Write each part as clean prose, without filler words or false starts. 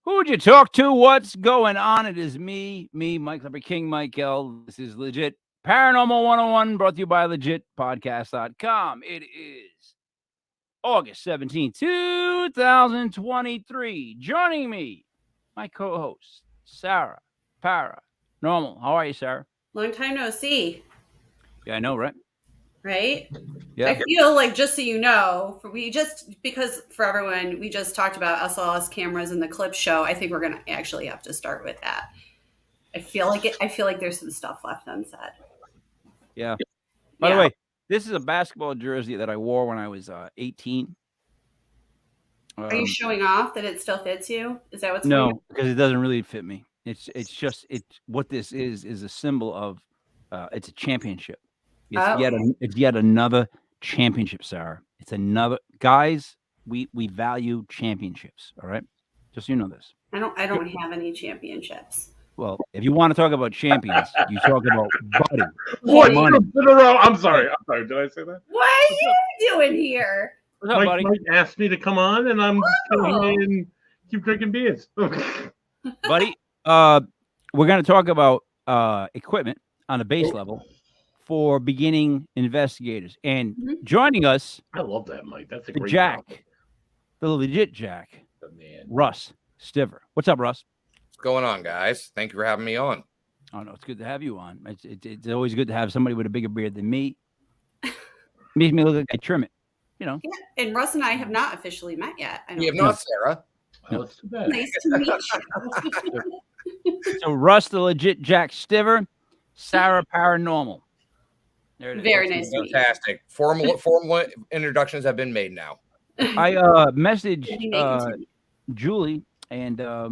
Who'd you talk to? What's going on? It is me, Mike Leper King, Mike L. This is Legit Paranormal 101, brought to you by legitpodcast.com. It is August 17th, 2023. Joining me, my co-host, Sarah Paranormal. How are you, Sarah? Long time no see. Yeah, I know, right? Right? Yeah. I feel like, just so you know, because for everyone, we just talked about SLS cameras in the clip show. I think we're gonna actually have to start with that. I feel like there's some stuff left unsaid. Yeah. By the way, this is a basketball jersey that I wore when I was 18. Are you showing off that it still fits you? Is that what's going on? No, because it doesn't really fit me. It's just what this is a symbol of it's a championship. It's yet another championship, Sarah. It's another guys, we value championships, all right? Just so you know this. I don't have any championships. Well, if you want to talk about champions, you talk about Buddy. What? I'm sorry. Did I say that? What are you doing here? What's up, buddy? Mike asked me to come on, and I'm just going and keep drinking beers. Buddy, we're going to talk about equipment on the base level for beginning investigators. And joining us, I love that, Mike. That's a the great Jack, topic. the legit Jack, The man. Russ Stiver. What's up, Russ? What's going on, guys? Thank you for having me on. Oh, no, it's good to have you on. It's always good to have somebody with a bigger beard than me. Makes me look like I trim it, you know. Yeah, and Russ and I have not officially met yet. We have not, Sarah. Oh, it's too bad. Nice to meet you. So Russ, the legit Jack Stiver, Sarah Paranormal. There it is. Very nice to meet you. Fantastic. Formal introductions have been made now. I messaged Julie, and I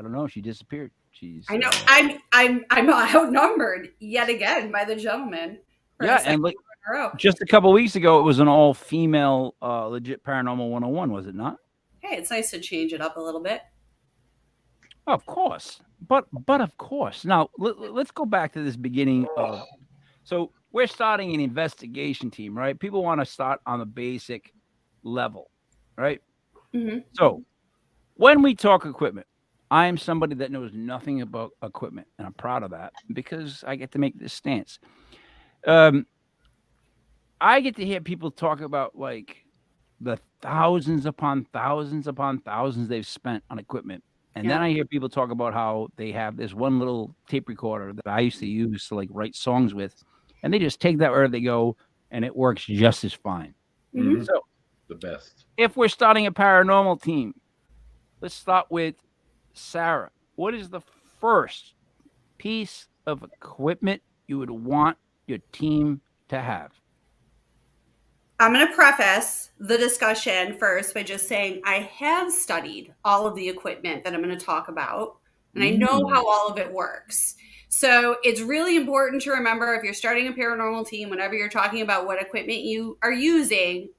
don't know. She disappeared. I know. I'm outnumbered yet again by the gentleman. Yeah, and like just a couple weeks ago, it was an all-female legit Paranormal 101, was it not? Hey, it's nice to change it up a little bit. Of course, but of course. Now let's go back to this beginning of. So we're starting an investigation team, right? People want to start on the basic level, right? Mm-hmm. So when we talk equipment, I am somebody that knows nothing about equipment, and I'm proud of that because I get to make this stance. I get to hear people talk about like the thousands upon thousands they've spent on equipment. And then I hear people talk about how they have this one little tape recorder that I used to use to like write songs with, and they just take that wherever they go, and it works just as fine. Mm-hmm. So The best. if we're starting a paranormal team, let's start with Sarah. What is the first piece of equipment you would want your team to have? I'm going to preface the discussion first by just saying I have studied all of the equipment that I'm going to talk about, and I know how all of it works. So it's really important to remember if you're starting a paranormal team, whenever you're talking about what equipment you are using,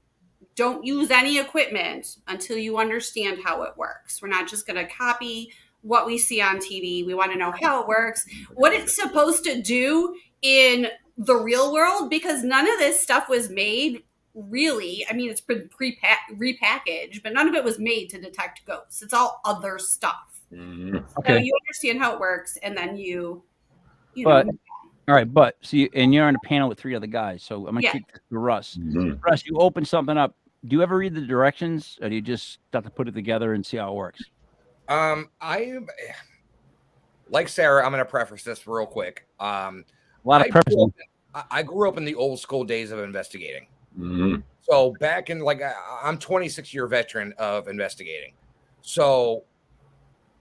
don't use any equipment until you understand how it works. We're not just going to copy what we see on TV. We want to know how it works, what it's supposed to do in the real world, because none of this stuff was made really. I mean, it's been repackaged, but none of it was made to detect ghosts. It's all other stuff. Mm-hmm. Okay. So you understand how it works, and then you But know. all right, but so you're on a panel with three other guys. So I'm gonna kick this to Russ. Mm-hmm. Russ, you open something up. Do you ever read the directions, or do you just start to put it together and see how it works? I like Sarah. I'm going to preface this real quick. A lot of prefacing. I grew up in the old school days of investigating. Mm-hmm. So back in I'm 26-year veteran of investigating. So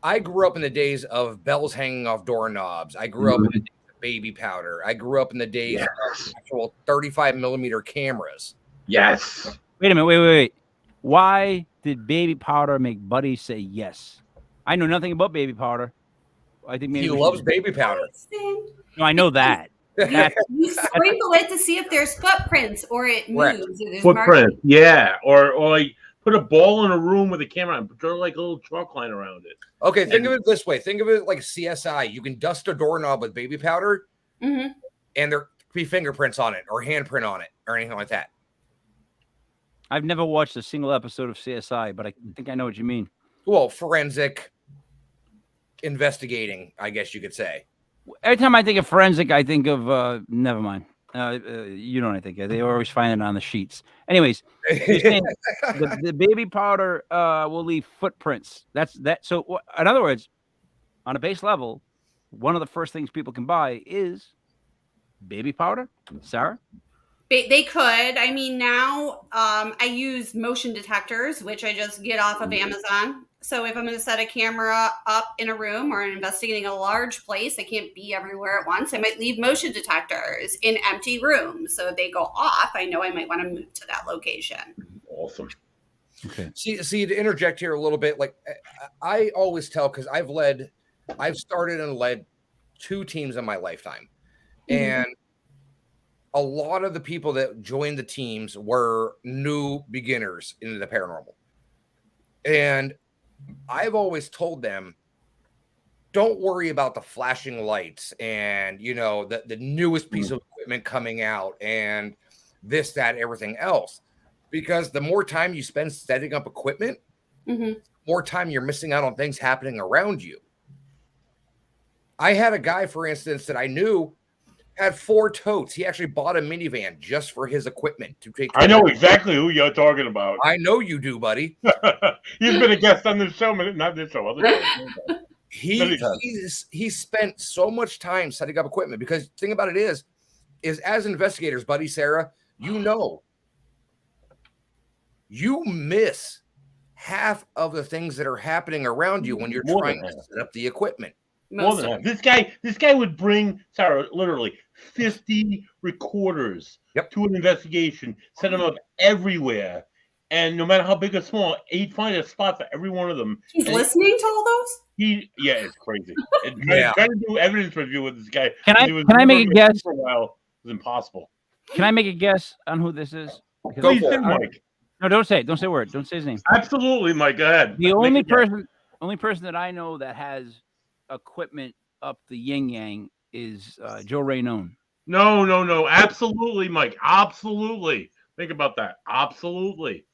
I grew up in the days of bells hanging off doorknobs. I grew up in the days of baby powder. I grew up in the days of actual 35 millimeter cameras. Yes. Wait a minute. Wait. Why did baby powder make Buddy say yes? I know nothing about baby powder. I think maybe He loves baby powder. No, I know that. You sprinkle it to see if there's footprints or it moves. Or there's Footprint. Yeah. Or like put a ball in a room with a camera and draw like a little chalk line around it. Okay, think of it this way. Think of it like CSI. You can dust a doorknob with baby powder, Mm-hmm. and there could be fingerprints on it or handprint on it or anything like that. I've never watched a single episode of CSI, but I think I know what you mean. Well, forensic investigating, I guess you could say. Every time I think of forensic, I think of never mind. You know what I think of. They always find it on the sheets. Anyways, you're saying the baby powder will leave footprints. That's that. So in other words, on a base level, one of the first things people can buy is baby powder. Sarah? They could. I mean, now I use motion detectors, which I just get off of Amazon. So if I'm going to set a camera up in a room or investigating a large place, I can't be everywhere at once. I might leave motion detectors in empty rooms. So if they go off, I know I might want to move to that location. Awesome. Okay. See, to interject here a little bit, like I always tell, because I've started and led 2 teams in my lifetime. And a lot of the people that joined the teams were new beginners into the paranormal. And I've always told them, don't worry about the flashing lights and, the newest piece of equipment coming out and this, that, everything else. Because the more time you spend setting up equipment, more time you're missing out on things happening around you. I had a guy, for instance, that I knew had 4 totes. He actually bought a minivan just for his equipment to take. I know exactly who you're talking about. I know you do, buddy. He's been a guest on this show, not this show, other shows. He spent so much time setting up equipment because the thing about it is as investigators, buddy, Sarah, you miss half of the things that are happening around you when you're trying to set up the equipment. More than that. This guy would bring, Sarah, literally 50 recorders to an investigation, set them up everywhere, and no matter how big or small, he'd find a spot for every one of them. He's listening to all those? It's crazy. Trying to do evidence review with this guy. Can I make a guess? For a while, it was impossible. Can I make a guess on who this is? Please, Mike. No, don't say it. Don't say a word. Don't say his name. Absolutely, Mike. Go ahead. The only person that I know that has equipment up the yin yang is Joe Raynone. No. Absolutely, Mike. Absolutely. Think about that. Absolutely,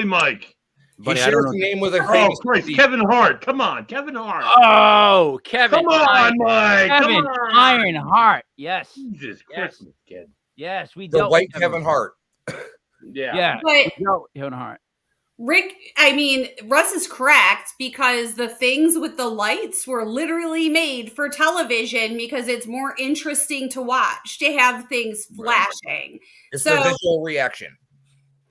Mike. But he shares the name with a famous. Kevin Hart. Come on, Kevin Hart. Oh, Kevin. Come on, Mike. Kevin Ironheart. Yes. Jesus Christmas, kid. Yes, we the white Kevin Hart. Yeah. But Kevin Hart. Rick, I mean, Russ is correct because the things with the lights were literally made for television because it's more interesting to watch, to have things flashing. It's the visual reaction.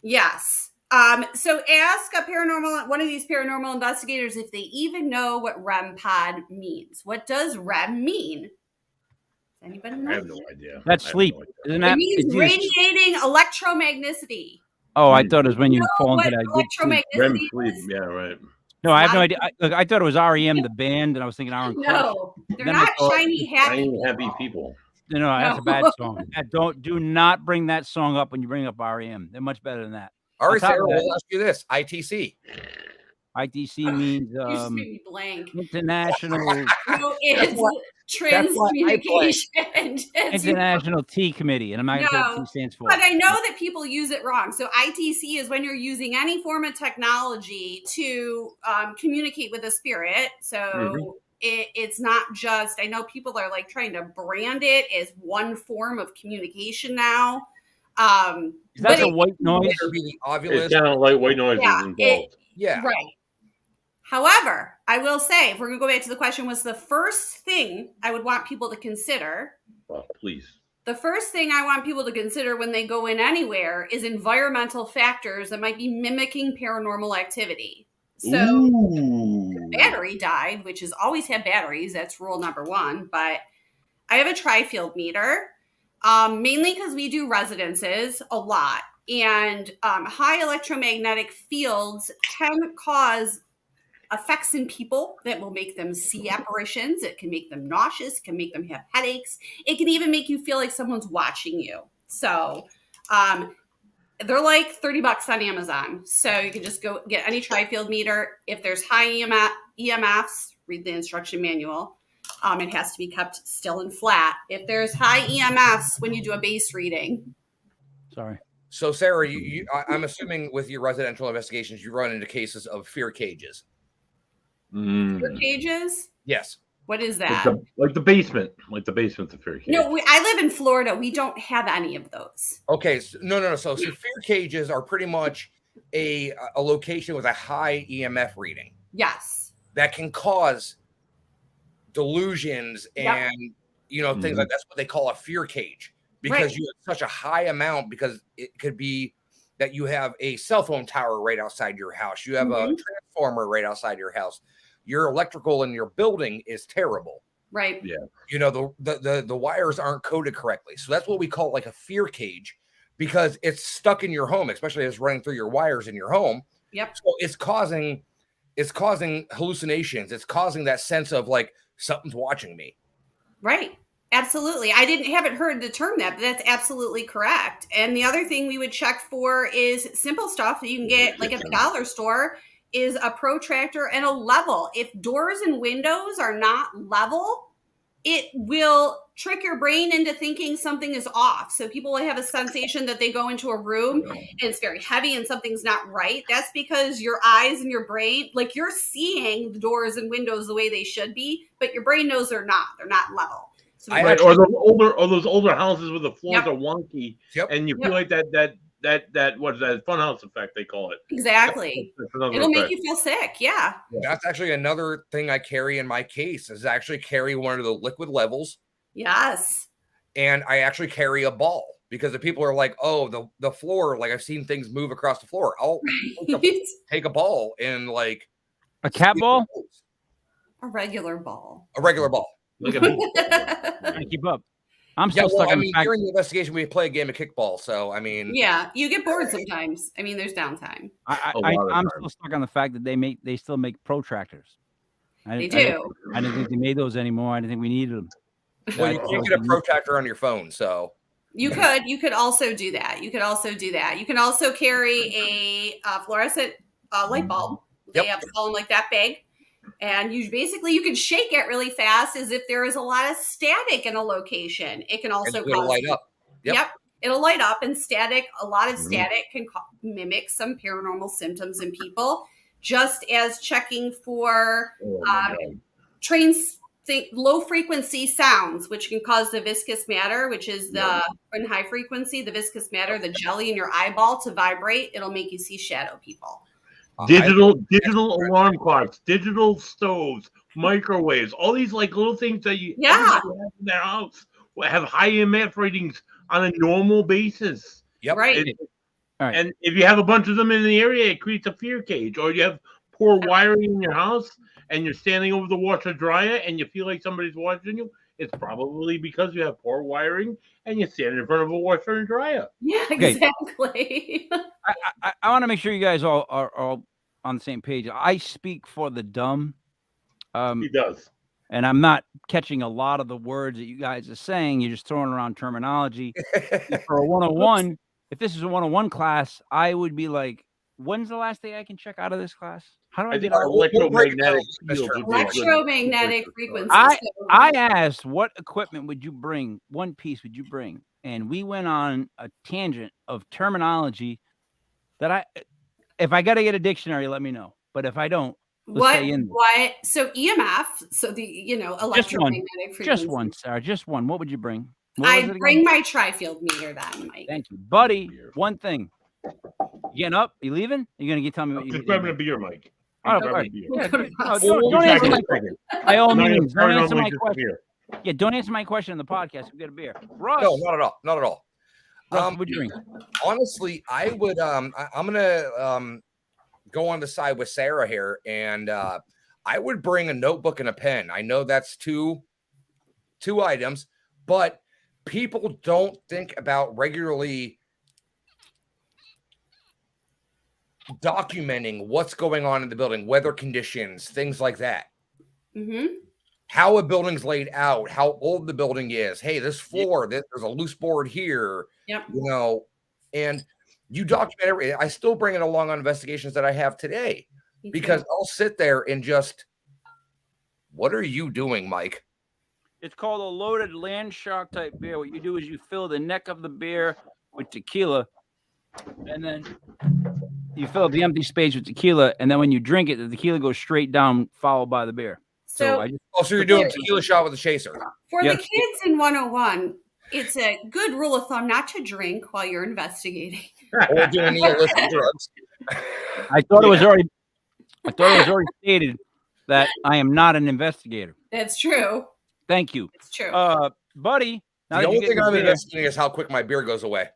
Yes. So ask one of these paranormal investigators if they even know what REM pod means. What does REM mean? Anybody know? I have no idea. That's sleep. Isn't that? It means radiating electromagneticity. Oh, I thought it was when you fall into that electromagnetic sleep. Yeah, right. No, I have no idea. I thought it was REM, the band, and I was thinking Aaron. No, they're not shiny happy people. No, that's a bad song. Do not bring that song up when you bring up REM. They're much better than that. All right, Sarah, we'll ask you this: ITC. ITC means you just made me blank. International. No, it's transcommunication. International T Committee, and I'm not going to say what T stands for. But I know that people use it wrong. So ITC is when you're using any form of technology to communicate with a spirit. So it's not just. I know people are like trying to brand it as one form of communication now. That's a white noise. It's kind of like white noise is involved. Right. However, I will say, if we're going to go back to the question, what's the first thing I would want people to consider? Well, please. The first thing I want people to consider when they go in anywhere is environmental factors that might be mimicking paranormal activity. So the battery died, which has always had batteries. That's rule number 1. But I have a tri-field meter, mainly because we do residences a lot. And high electromagnetic fields can cause effects in people that will make them see apparitions. It can make them nauseous, can make them have headaches. It can even make you feel like someone's watching you. So they're like $30 on Amazon. So you can just go get any tri-field meter. If there's high EMFs, read the instruction manual. It has to be kept still and flat. If there's high EMFs when you do a base reading. Sorry. So, Sarah, I'm assuming with your residential investigations, you run into cases of fear cages. Fear cages? Yes. What is Like that? the basement, like the basement's a fear cage. No, I live in Florida. We don't have any of those. Okay. So, no. So fear cages are pretty much a location with a high EMF reading. Yes. That can cause delusions and things like that's what they call a fear cage, because you have such a high amount, because it could be that you have a cell phone tower right outside your house, you have a transformer right outside your house, your electrical in your building is terrible, right? The wires aren't coded correctly, so that's what we call like a fear cage, because it's stuck in your home, especially as it's running through your wires in your home. So it's causing hallucinations. It's causing that sense of like something's watching me. Right. Absolutely. I haven't heard the term that, but that's absolutely correct. And the other thing we would check for is simple stuff that you can get like at the dollar store is a protractor and a level. If doors and windows are not level, it will trick your brain into thinking something is off. So people will have a sensation that they go into a room and it's very heavy and something's not right. That's because your eyes and your brain, like you're seeing the doors and windows the way they should be, but your brain knows they're not level. So or those older houses where the floors are wonky, and you feel like that what's that funhouse effect they call it. Exactly. It'll make you feel sick. Yeah. That's actually another thing I carry in my case, is I actually carry one of the liquid levels. Yes. And I actually carry a ball, because the people are like, oh, the floor, like I've seen things move across the floor. I'll take a ball and like a cat ball, a regular ball. Like a keep up. I'm still stuck on the fact. During the investigation, we play a game of kickball. So, I mean, yeah, you get bored sometimes. I mean, there's downtime. I'm still stuck on the fact that they still make protractors. They do. I didn't think they made those anymore. I didn't think we needed them. Well, you can't get a protractor on your phone, so you could also do that. You can also carry a fluorescent light bulb. They have them like that big. And you can shake it really fast, as if there is a lot of static in a location. It can also light up. Yep, it'll light up, and a lot of static can mimic some paranormal symptoms in people. Just as checking for low frequency sounds, which can cause the viscous matter, which is in high frequency, the viscous matter, the jelly in your eyeball to vibrate. It'll make you see shadow people. Digital alarm clocks, digital stoves, microwaves, all these like little things that you have in their house have high EMF ratings on a normal basis. Yep. Right. And if you have a bunch of them in the area, it creates a fear cage. Or you have poor wiring in your house and you're standing over the washer dryer and you feel like somebody's watching you. It's probably because you have poor wiring and you stand in front of a washer and dryer. Yeah, exactly. I want to make sure you guys all are all on the same page. I speak for the dumb. He does. And I'm not catching a lot of the words that you guys are saying. You're just throwing around terminology. For a 101, if this is a 101 class, I would be like, when's the last day I can check out of this class? How do I get out? Electromagnetic frequency. I asked, what equipment would you bring? One piece would you bring? And we went on a tangent of terminology that if I got to get a dictionary, let me know. But if I don't, what? So EMF. So the electromagnetic frequency. Just one, Sarah. Just one. What would you bring? I bring my tri-field meter then, Mike. Thank you, buddy. One thing. You getting up? You leaving? You're gonna tell me what you? Just grabbing a beer, Mike. Don't answer my question. By all means, don't answer my question. Yeah, don't answer my question in the podcast. We get a beer. Russ. No, not at all. Not at all. What would you drink? Honestly, I would. I'm gonna go on the side with Sarah here, and I would bring a notebook and a pen. I know that's two items, but people don't think about regularly documenting what's going on in the building, weather conditions, things like that. How a building's laid out, how old the building is. Hey, this floor, there's a loose board here. And you document everything. I still bring it along on investigations that I have today, because I'll sit there and just, what are you doing, Mike? It's called a loaded land shark type beer. What you do is you fill the neck of the beer with tequila, and then you fill up the empty space with tequila, and then when you drink it, the tequila goes straight down, followed by the beer. So I just, So you're doing a tequila shot with a chaser. for Yes. the kids in 101, it's a good rule of thumb not to drink while you're investigating. Or doing any illicit drugs. I thought it was already stated that I am not an investigator. That's true. Thank you. It's true. Buddy. Now The that you only get thing your I'm beer, investigating is how quick my beer goes away.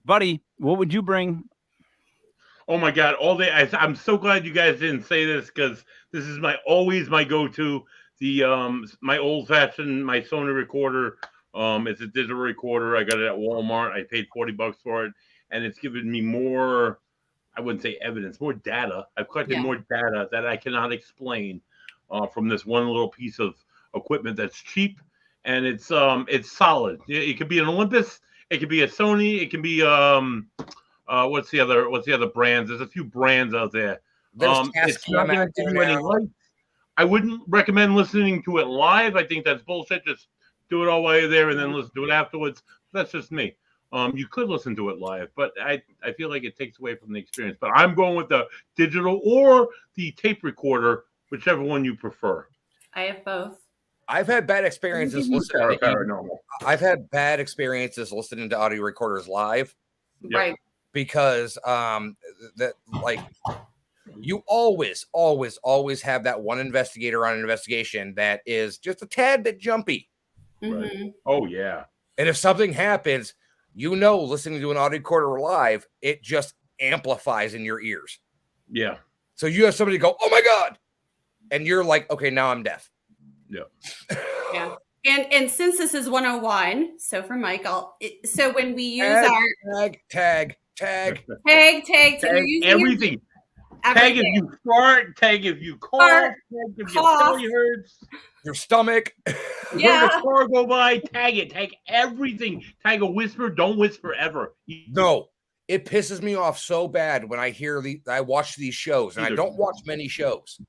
buddy, what would you bring? Oh my God! All day. I'm so glad you guys didn't say this because this is always my go-to. The my old-fashioned my Sony recorder. It's a digital recorder. I got it at Walmart. I paid $40 for it, and it's given me more. I wouldn't say evidence, more data. I've collected more data that I cannot explain from this one little piece of equipment that's cheap and it's solid. It could be an Olympus. It could be a Sony. It can be what's the other brands? There's a few brands out there. It's not going to give you any lights. I wouldn't recommend listening to it live. I think that's bullshit. Just do it all while you're there and then listen to it afterwards. That's just me. You could listen to it live, but I feel like it takes away from the experience. But I'm going with the digital or the tape recorder, whichever one you prefer. I have both. I've had bad experiences listening to Paranormal. I've had bad experiences listening to audio recorders live. Yep. Right. Because that like you always have that one investigator on an investigation that is just a tad bit jumpy. Mm-hmm. Right. Oh yeah. And if something happens, listening to an audio recorder live, it just amplifies in your ears. Yeah. So you have somebody go, "Oh my God," and you're like, "Okay, now I'm deaf." Yeah. Yeah. And since this is 101, so for Mike, so when we use tag, tag, everything. Tag if you fart, tag if you cough, tag if your belly hurts, your stomach. Yeah. When the car go by, tag it. Tag everything. Tag a whisper. Don't whisper ever. No, it pisses me off so bad when I watch these shows, and I don't watch many shows,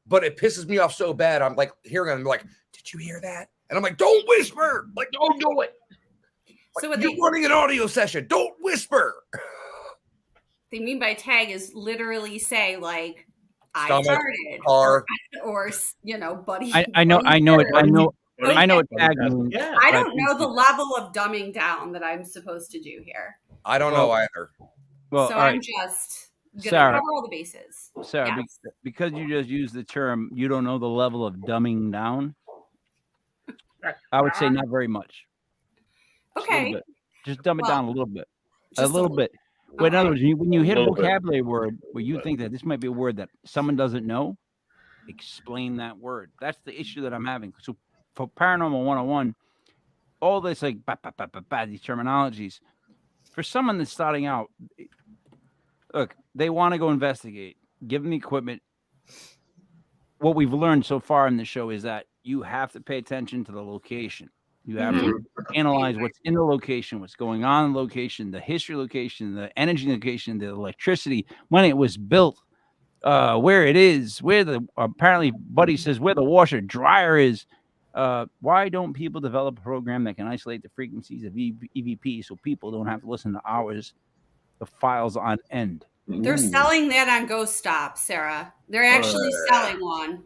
but it pisses me off so bad. I'm like hearing them, like, "Did you hear that?" And I'm like, "Don't whisper. Like, don't do it." So you're running an audio session. Don't whisper. They mean by tag is literally say like, Stomach, "I farted," car, or buddy. I know what tag means. Yeah. I don't know the level of dumbing down that I'm supposed to do here. I don't know either. Well, so all right. I'm just gonna Sarah, cover all the bases. Sarah, Yes. because you just used the term, you don't know the level of dumbing down. I would say not very much. Okay. Just dumb it down a little bit. Just A little bit. Okay. In other words, when you hit a vocabulary word where you think that this might be a word that someone doesn't know, explain that word. That's the issue that I'm having. So for Paranormal 101, all this like these terminologies, for someone that's starting out, look, they want to go investigate, give them the equipment. What we've learned so far in the show is that you have to pay attention to the location. You have to analyze what's in the location, what's going on in the location, the history location, the energy location, the electricity, when it was built, where it is, where apparently Buddy says where the washer dryer is. Why don't people develop a program that can isolate the frequencies of EVP so people don't have to listen to hours of files on end? They're selling that on Ghost Stop, Sarah. They're actually selling one.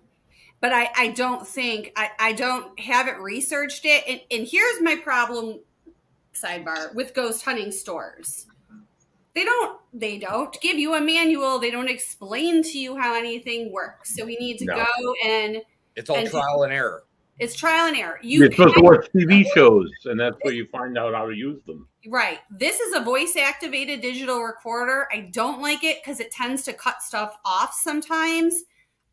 But I don't think, I don't haven't researched it. And here's my problem, sidebar, with ghost hunting stores. They don't give you a manual. They don't explain to you how anything works. So we need to go and... It's all trial and error. It's trial and error. You're supposed to watch TV shows, and that's where you find out how to use them. Right. This is a voice-activated digital recorder. I don't like it because it tends to cut stuff off sometimes.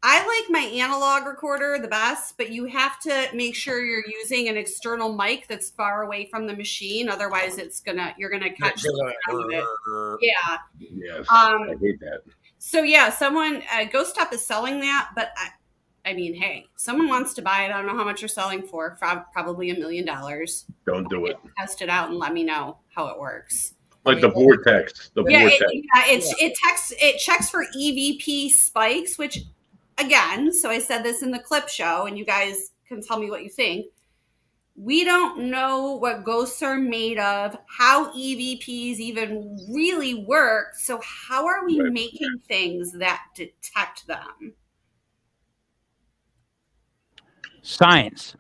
I like my analog recorder the best, but you have to make sure you're using an external mic that's far away from the machine. Otherwise, you're gonna catch it. Yeah. Yes. I hate that. So yeah, Ghost Stop is selling that, but I mean, hey, someone wants to buy it. I don't know how much you're selling for. Probably $1 million. Don't do it. Test it out and let me know how it works. Like the vortex. It checks for EVP spikes, which, again, so I said this in the clip show, and you guys can tell me what you think. We don't know what ghosts are made of, how EVPs even really work. So how are we making things that detect them? Science.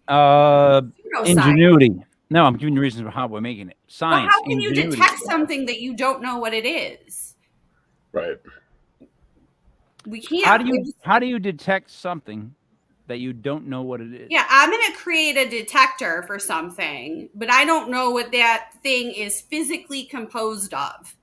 Pseudoscience. Ingenuity. No, I'm giving you reasons for how we're making it. But Science. how can you Ingenuity. detect something that you don't know what it is? Right. We can't. How do you detect something that you don't know what it is? Yeah, I'm going to create a detector for something, but I don't know what that thing is physically composed of.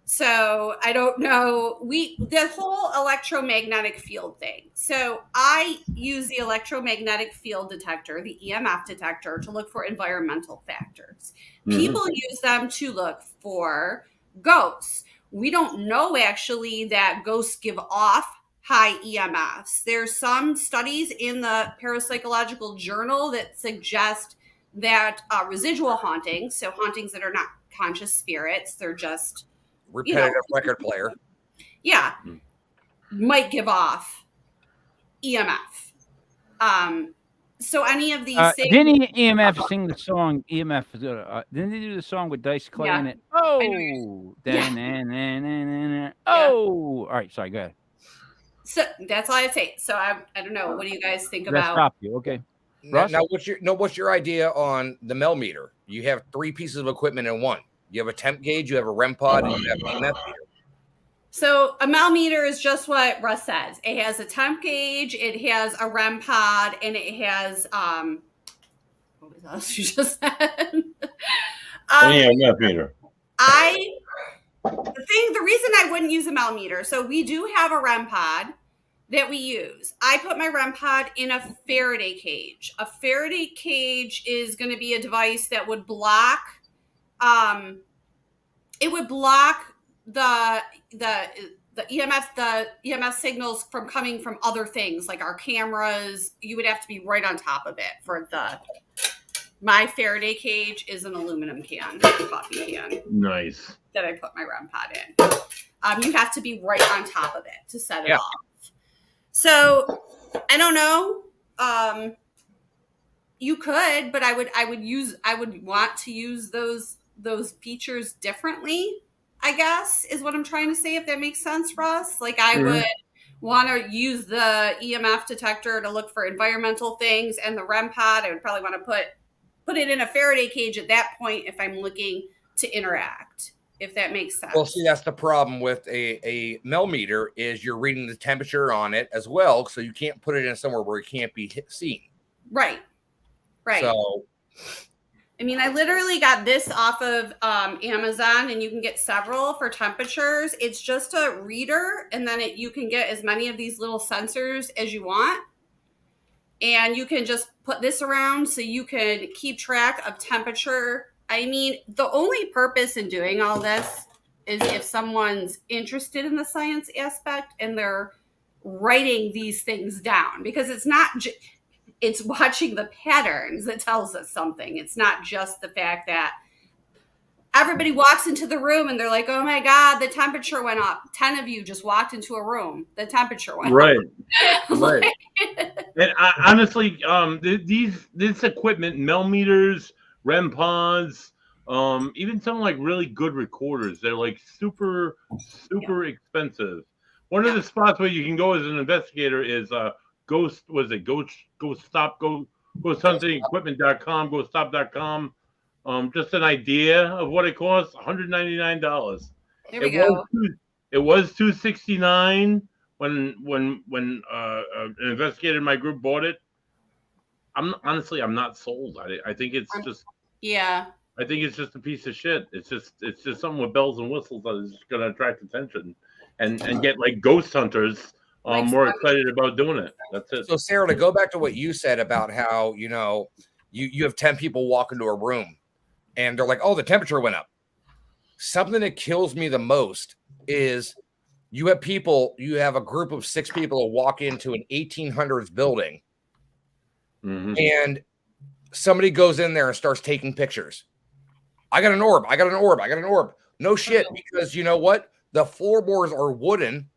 So I don't know. The whole electromagnetic field thing. So I use the electromagnetic field detector, the EMF detector, to look for environmental factors. People use them to look for ghosts. We don't know actually that ghosts give off high EMFs. There's some studies in the Parapsychological Journal that suggest that residual hauntings, so hauntings that are not conscious spirits, they're just repetitive record player, might give off EMF. So any of these things. Didn't EMF sing the song EMF? Didn't they do the song with Dice Clay in it? Oh, oh. All right, sorry, go ahead. So that's all I say. So I don't know. What do you guys think about? Stop you, okay? Now, what's your idea on the Mel meter? You have 3 pieces of equipment in one. You have a temp gauge, you have a REM pod, and you have an EMF meter. So a Mel meter is just what Russ says. It has a temp gauge, it has a REM pod, and it has what was else you just said? EMF meter. The reason I wouldn't use a Mel meter, so we do have a REM pod that we use. I put my REM pod in a Faraday cage. A Faraday cage is going to be a device that would block it would block the EMF signals from coming from other things like our cameras. You would have to be right on top of it for my Faraday cage is an aluminum can, coffee can. Nice. That I put my REM pod in. You have to be right on top of it to set it off. So I don't know. You could, but I would want to use those features differently, I guess, is what I'm trying to say, if that makes sense, Russ. Like I would want to use the EMF detector to look for environmental things, and the REM pod, I would probably want to put it in a Faraday cage at that point if I'm looking to interact, if that makes sense. Well, see, that's the problem with a Mel meter is you're reading the temperature on it as well, so you can't put it in somewhere where it can't be seen. Right. So, I mean, I literally got this off of Amazon, and you can get several for temperatures. It's just a reader, and then you can get as many of these little sensors as you want. And you can just put this around so you can keep track of temperature. I mean, the only purpose in doing all this is if someone's interested in the science aspect and they're writing these things down, because it's not it's watching the patterns that tells us something. It's not just the fact that everybody walks into the room and they're like, oh my God, the temperature went up. 10 of you just walked into a room. The temperature went up. Right. And honestly, this equipment, Mel meters, REM pods, even some like really good recorders, they're like super expensive. One of the spots where you can go as an investigator is ghosthuntingequipment.com, ghoststop.com. Just an idea of what it costs, $199. There we go. It was $269 when an investigator in my group bought it. I'm not sold. I think it's just I think it's just a piece of shit. It's just something with bells and whistles that is going to attract attention and get like ghost hunters more excited about doing it. That's it. So Sarah, to go back to what you said about how you have 10 people walk into a room and they're like, oh, the temperature went up. Something that kills me the most is you have a group of 6 people who walk into an 1800s building and somebody goes in there and starts taking pictures. I got an orb. No shit, because you know what? The floorboards are wooden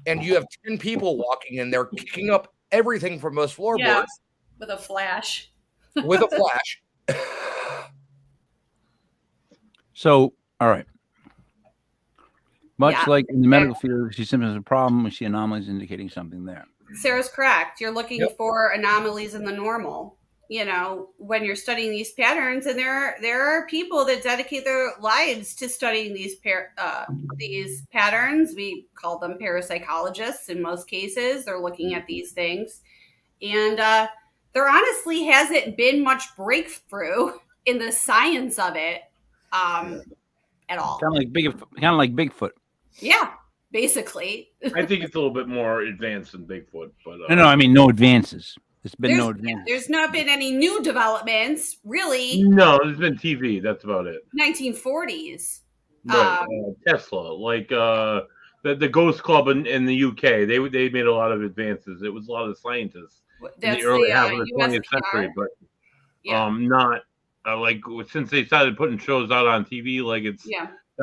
and you have 10 people walking in there, kicking up everything from those floorboards. With a flash. with a flash. So, all right. Much Yeah. like in the medical field, we see symptoms of a problem, we see anomalies indicating something there. Sarah's correct. You're looking Yep. for anomalies in the normal. When you're studying these patterns, and there are people that dedicate their lives to studying these patterns. We call them parapsychologists in most cases. They're looking at these things, and there honestly hasn't been much breakthrough in the science of it at all. Kind of like Bigfoot. Yeah, basically. I think it's a little bit more advanced than Bigfoot, but No, I mean no advances. There's been no advances. There's not been any new developments, really. no, there's been TV. That's about it. 1940s. Right, Tesla, like the Ghost Club in the UK. They made a lot of advances. It was a lot of scientists in the early half of the 20th century, but not like since they started putting shows out on TV, like it's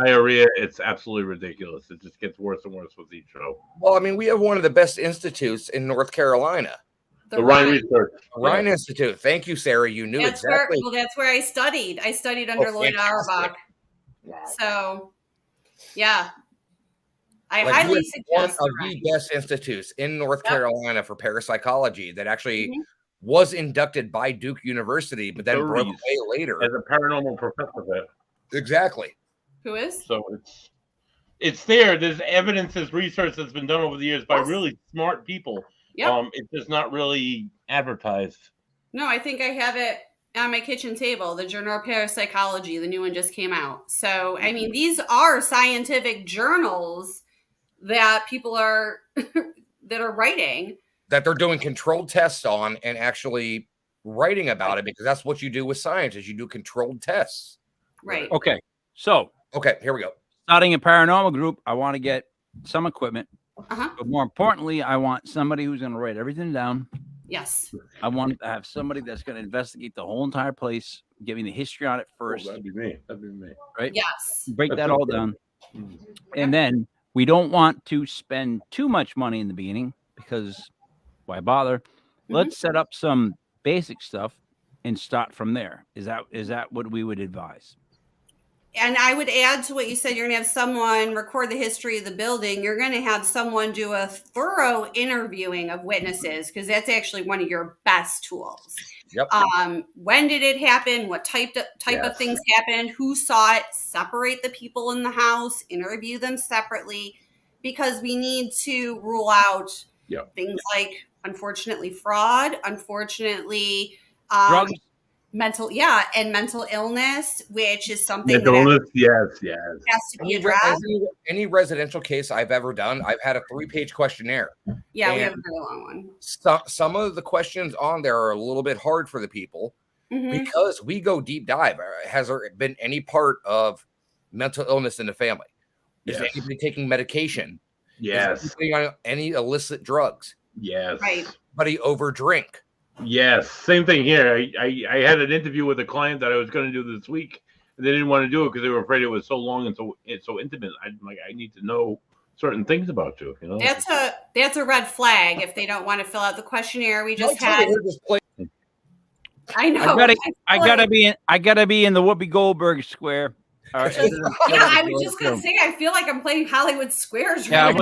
diarrhea. It's absolutely ridiculous. It just gets worse and worse with each show. Well, I mean, we have one of the best institutes in North Carolina. The Rhine Research. Rhine Institute. Thank you, Sarah. You knew exactly. That's where I studied. I studied under Lloyd Auerbach. Wow. So, yeah. I highly suggest one of the best institutes in North Carolina for parapsychology that actually was inducted by Duke University, but then broke away later. As a paranormal professor there. Exactly. Who is? So it's there. There's evidence, there's research that's been done over the years by really smart people. Yep. It's just not really advertised. No, I think I have it on my kitchen table. The Journal of Parapsychology, the new one just came out. So, I mean, these are scientific journals that people are that are writing. That they're doing controlled tests on and actually writing about it, because that's what you do with science, is you do controlled tests. Right. Okay. So, here we go. Starting a paranormal group, I want to get some equipment. Uh-huh. But more importantly, I want somebody who's going to write everything down. Yes. I want to have somebody that's going to investigate the whole entire place, give me the history on it first. That'd be me. Right? Yes. Break that all down. And then we don't want to spend too much money in the beginning, because why bother? Let's set up some basic stuff and start from there. Is that what we would advise? And I would add to what you said, you're going to have someone record the history of the building. You're going to have someone do a thorough interviewing of witnesses, because that's actually one of your best tools. Yep. When did it happen? What type of things happened? Who saw it? Separate the people in the house, interview them separately, because we need to rule out things like, unfortunately, fraud, unfortunately, drugs. Mental illness, which is something mental illness, yes, has to be addressed. Any residential case I've ever done, I've had a 3-page questionnaire. Yeah, we have a very long one. Some of the questions on there are a little bit hard for the people because we go deep dive. Has there been any part of mental illness in the family? Is anybody taking medication? Yes. Is anybody on any illicit drugs? Yes. Right. Anybody over drink? Yes, same thing here. I had an interview with a client that I was going to do this week. They didn't want to do it because they were afraid it was so long and so intimate. I need to know certain things about you. You know, that's a red flag if they don't want to fill out the questionnaire. We just had. I know. I gotta be in the Whoopi Goldberg square. I was just gonna say, I feel like I'm playing Hollywood Squares. Yeah, I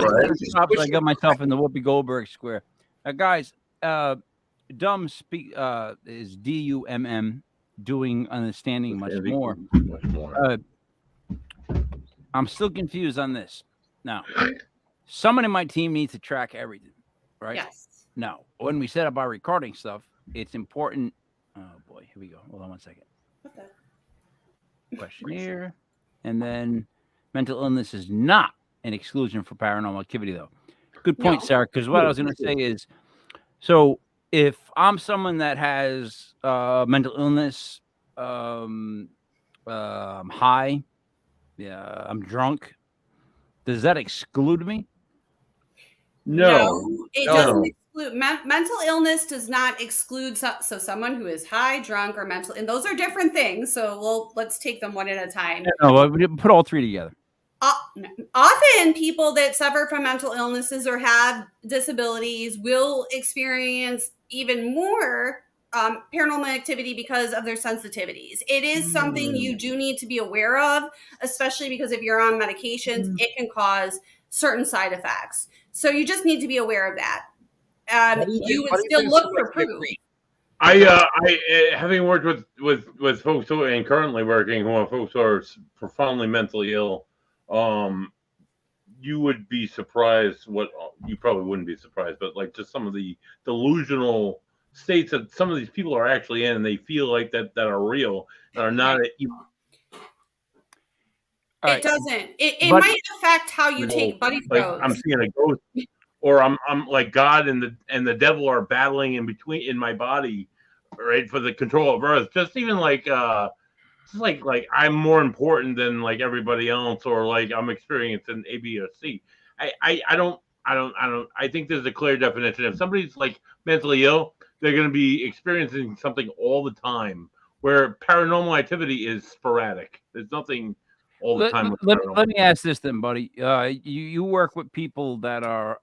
got myself in the Whoopi Goldberg square. Now, guys, dumb speak is DUMM, doing understanding much more. I'm still confused on this. Now, someone in my team needs to track everything, right? Yes. Now, when we set up our recording stuff, it's important. Oh boy, here we go. Hold on one second. Okay. Questionnaire, and then mental illness is not an exclusion for paranormal activity, though. Good point, Sarah. Because what I was going to say is, so if I'm someone that has mental illness, I'm high, I'm drunk, does that exclude me? No, it doesn't exclude. Mental illness does not exclude. So someone who is high, drunk, or mental, and those are different things. So let's take them one at a time. No, put all three together. Often people that suffer from mental illnesses or have disabilities will experience even more paranormal activity because of their sensitivities. It is something you do need to be aware of, especially because if you're on medications, it can cause certain side effects. So you just need to be aware of that. You would still look for proof. Having worked with folks who and currently working who are folks who are profoundly mentally ill, you would be surprised what you probably wouldn't be surprised, but like just some of the delusional states that some of these people are actually in, and they feel like that are real and are not. It doesn't. It might affect how you take buddy like throws. I'm seeing a ghost, or I'm like God and the devil are battling in my body, right, for the control of Earth. Just even like it's like I'm more important than like everybody else, or like I'm experiencing A, B, or C. I think there's a clear definition. If somebody's like mentally ill, they're going to be experiencing something all the time. Where paranormal activity is sporadic. There's nothing all the time. Let me ask this then, buddy. You work with people that are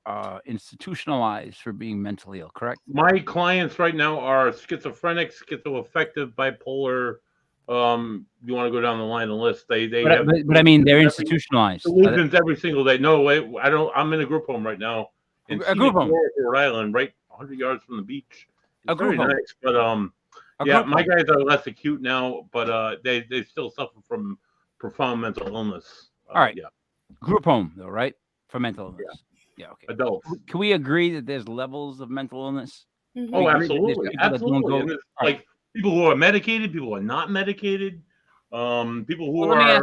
institutionalized for being mentally ill, correct? My clients right now are schizophrenic, schizoaffective, bipolar. You want to go down the line and list? But I mean, they're institutionalized. Delusions every single day. No, wait, I don't. I'm in a group home right now in a group home, Rhode Island, right 100 yards from the beach. It's a group home. Nice, but yeah, my guys are less acute now, but they still suffer from profound mental illness. All right, yeah, group home though, right? For mental illness. Yeah, okay. Adults. Can we agree that there's levels of mental illness? Mm-hmm. Oh, absolutely, absolutely. And like people who are medicated, people who are not medicated, people who are on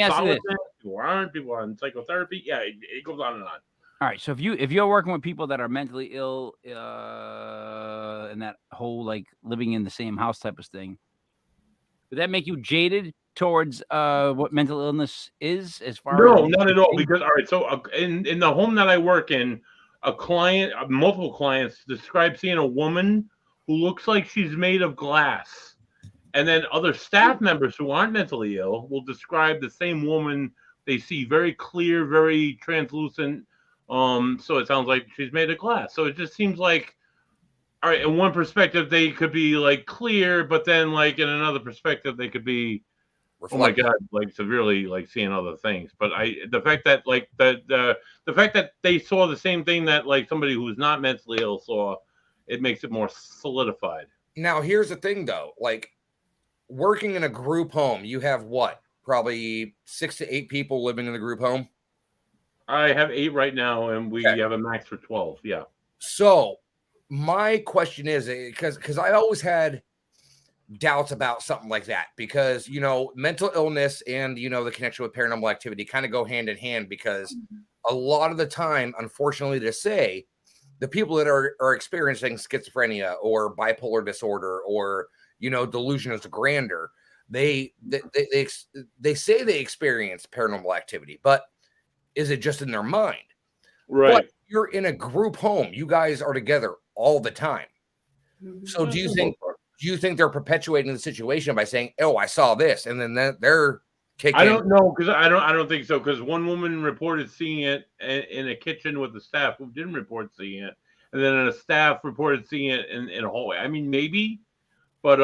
solid meds, people aren't, people are on psychotherapy. Yeah, it goes on and on. All right, so if you're working with people that are mentally ill, and that whole like living in the same house type of thing, would that make you jaded towards what mental illness is as far as not at all? Because all right, so in the home that I work in, multiple clients describe seeing a woman who looks like she's made of glass, and then other staff members who aren't mentally ill will describe the same woman they see very clear, very translucent. So it sounds like she's made of glass. So it just seems like, all right, in one perspective they could be like clear, but then like in another perspective they could be, oh my God, like severely like seeing other things. But the fact that like the fact that they saw the same thing that like somebody who's not mentally ill saw, it makes it more solidified. Now here's the thing though, like working in a group home, you have what? Probably 6 to 8 people living in the group home. I have 8 right now, and we have a max for 12. Yeah. So my question is, because I always had doubts about something like that, because, you know, mental illness and, you know, the connection with paranormal activity kind of go hand in hand, because a lot of the time, unfortunately to say, the people that are experiencing schizophrenia or bipolar disorder or, you know, delusions of grandeur, they say they experience paranormal activity, but is it just in their mind? Right. But you're in a group home. You guys are together all the time. So do you think they're perpetuating the situation by saying, "Oh, I saw this," and then they're kicking? I don't know, because I don't think so, because one woman reported seeing it in a kitchen with the staff who didn't report seeing it, and then a staff reported seeing it in a hallway. I mean, maybe, but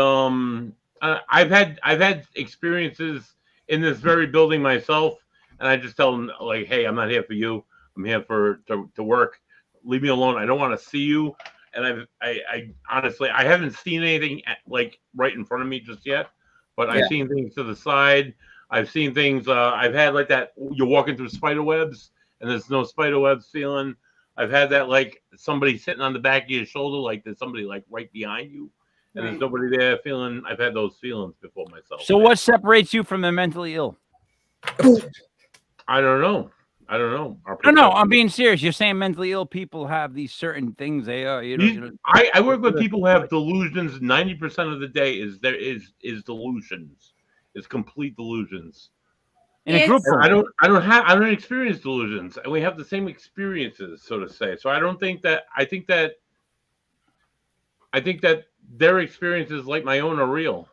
I've had experiences in this very building myself. And I just tell them, like, hey, I'm not here for you. I'm here to work. Leave me alone. I don't want to see you. And I honestly, I haven't seen anything like right in front of me just yet. But I've seen things to the side. I've seen things. I've had like that. You're walking through spider webs, and there's no spider webs feeling. I've had that, like somebody sitting on the back of your shoulder, like there's somebody like right behind you, and there's nobody there feeling. I've had those feelings before myself. So what separates you from the mentally ill? I don't know. No, I'm being serious. You're saying mentally ill people have these certain things they are. I work with people who have delusions. 90% of the day is delusions. It's complete delusions. In a group, I don't experience delusions, and we have the same experiences, so to say. So I don't think that. I think that their experiences, like my own, are real.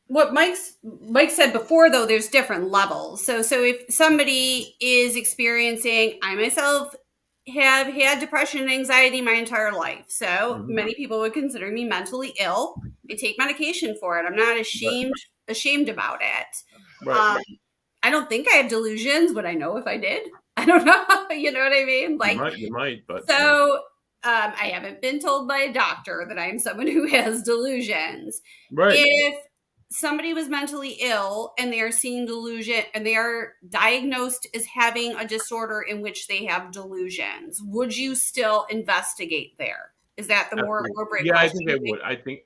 What Mike said before, though, there's different levels. So if somebody is experiencing, I myself have had depression and anxiety my entire life. So many people would consider me mentally ill. I take medication for it. I'm not ashamed about it. Right. I don't think I have delusions, but I know if I did. I don't know. You know what I mean? Like, you might, but so I haven't been told by a doctor that I'm someone who has delusions. right. If somebody was mentally ill and they are seeing delusion and they are diagnosed as having a disorder in which they have delusions, would you still investigate there? Is that the more appropriate Yeah, I question? think I would.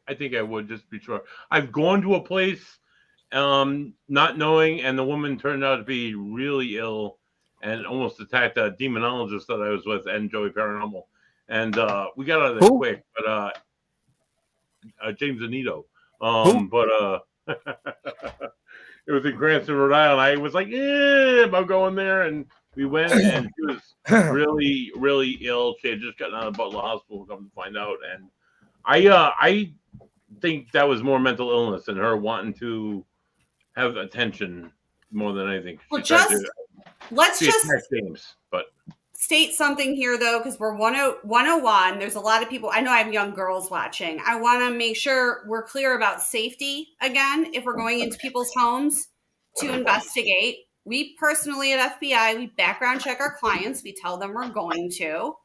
I think I would, just to be sure. I've gone to a place not knowing, and the woman turned out to be really ill and almost attacked a demonologist that I was with and Joey Paranormal. And we got out of there quick, but James Anito. But it was in Cranston, Rhode Island. I was like, yeah, I'm going there, and we went, and she was really, really ill. She had just gotten out of Butler Hospital, come to find out, and I think that was more mental illness and her wanting to have attention more than anything. Well, let's just James, but state something here though, because we're 101. There's a lot of people. I know I have young girls watching. I want to make sure we're clear about safety again. If we're going into people's homes to investigate, we personally at FBI, we background check our clients. We tell them we're going to.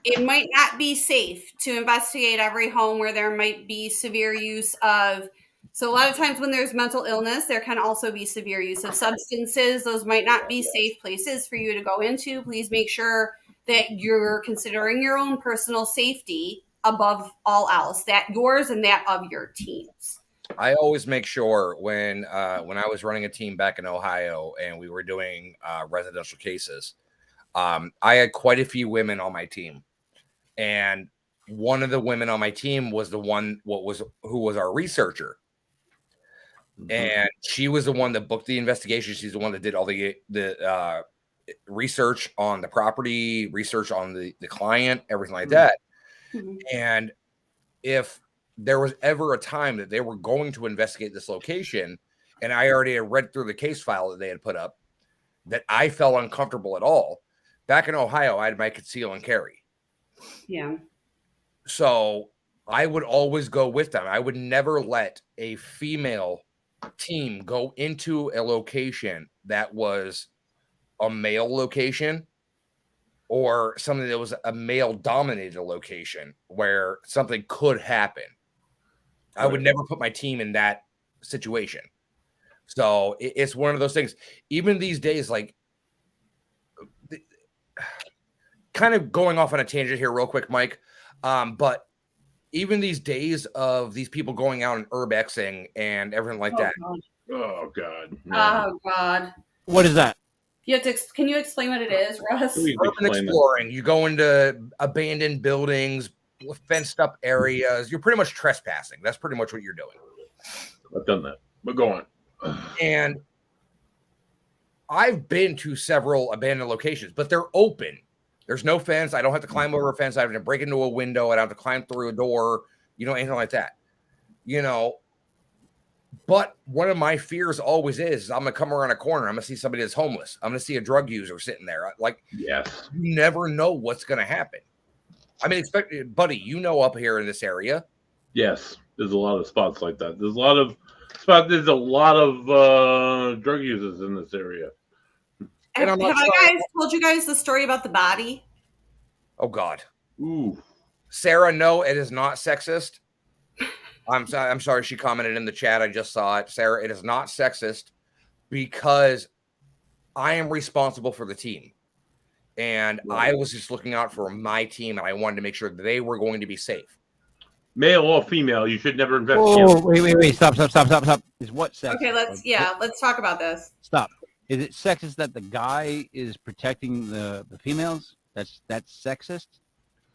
It might not be safe to investigate every home where there might be severe use of. So a lot of times when there's mental illness, there can also be severe use of substances. Those might not be safe places for you to go into. Please make sure that you're considering your own personal safety above all else, that yours and that of your teams. I always make sure when I was running a team back in Ohio and we were doing residential cases, I had quite a few women on my team, and one of the women on my team was the one who was our researcher. And she was the one that booked the investigation. She's the one that did all the research on the property, research on the client, everything like that. And if there was ever a time that they were going to investigate this location, and I already had read through the case file that they had put up, that I felt uncomfortable at all. Back in Ohio, I had my conceal and carry. Yeah. So I would always go with them. I would never let a female team go into a location that was a male location or something that was a male dominated location where something could happen. I would never put my team in that situation. So it's one of those things. Even these days, like, kind of going off on a tangent here real quick, Mike, but even these days of these people going out and urbexing and everything like that. God. Oh God. Oh God. What is that? You have to. Can you explain what it is, Russ? Urban exploring. You go into abandoned buildings, fenced up areas. You're pretty much trespassing. That's pretty much what you're doing. I've done that. But go on. And I've been to several abandoned locations, but they're open. There's no fence. I don't have to climb over a fence. I have to break into a window. I don't have to climb through a door, anything like that. But one of my fears always is I'm going to come around a corner. I'm going to see somebody that's homeless. I'm going to see a drug user sitting there. Like, yes, you never know what's going to happen. I mean, buddy, up here in this area. Yes, there's a lot of spots like that. There's a lot of drug users in this area. Have I guys told you guys the story about the body? Oh God. Ooh. Sarah, no, it is not sexist. I'm sorry. She commented in the chat. I just saw it. Sarah, it is not sexist because I am responsible for the team. And I was just looking out for my team, and I wanted to make sure that they were going to be safe. Male or female, you should never investigate. Oh, wait. Stop. Is what sexist? Okay, let's talk about this. Stop. Is it sexist that the guy is protecting the females? That's sexist?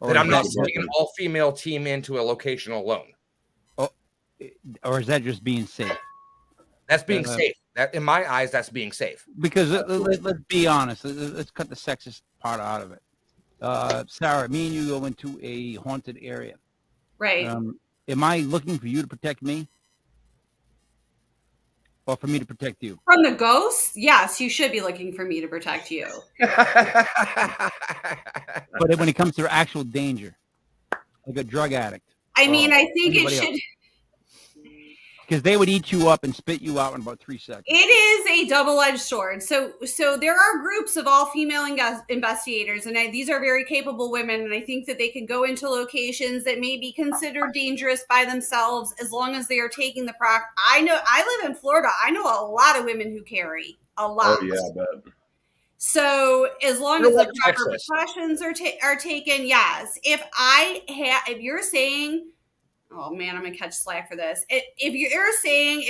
That I'm not sending an all-female team into a location alone. Or is that just being safe? That's being safe. That, in my eyes, that's being safe. Because let's be honest. Let's cut the sexist part out of it. Sarah, me and you go into a haunted area. Right. Am I looking for you to protect me? or for me to protect you? From the ghosts, yes, you should be looking for me to protect you. But when it comes to actual danger, like a drug addict, I mean, I think it anybody should. else. Because they would eat you up and spit you out in about 3 seconds. It is a double-edged sword. So there are groups of all-female investigators, and these are very capable women, and I think that they can go into locations that may be considered dangerous by themselves as long as they are taking the I know I live in Florida. I know a lot of women who carry a lot. Oh yeah, I bet. So as long as the proper Texas. precautions are taken, yes. If you're saying, oh man, I'm gonna catch slack for this. If you're saying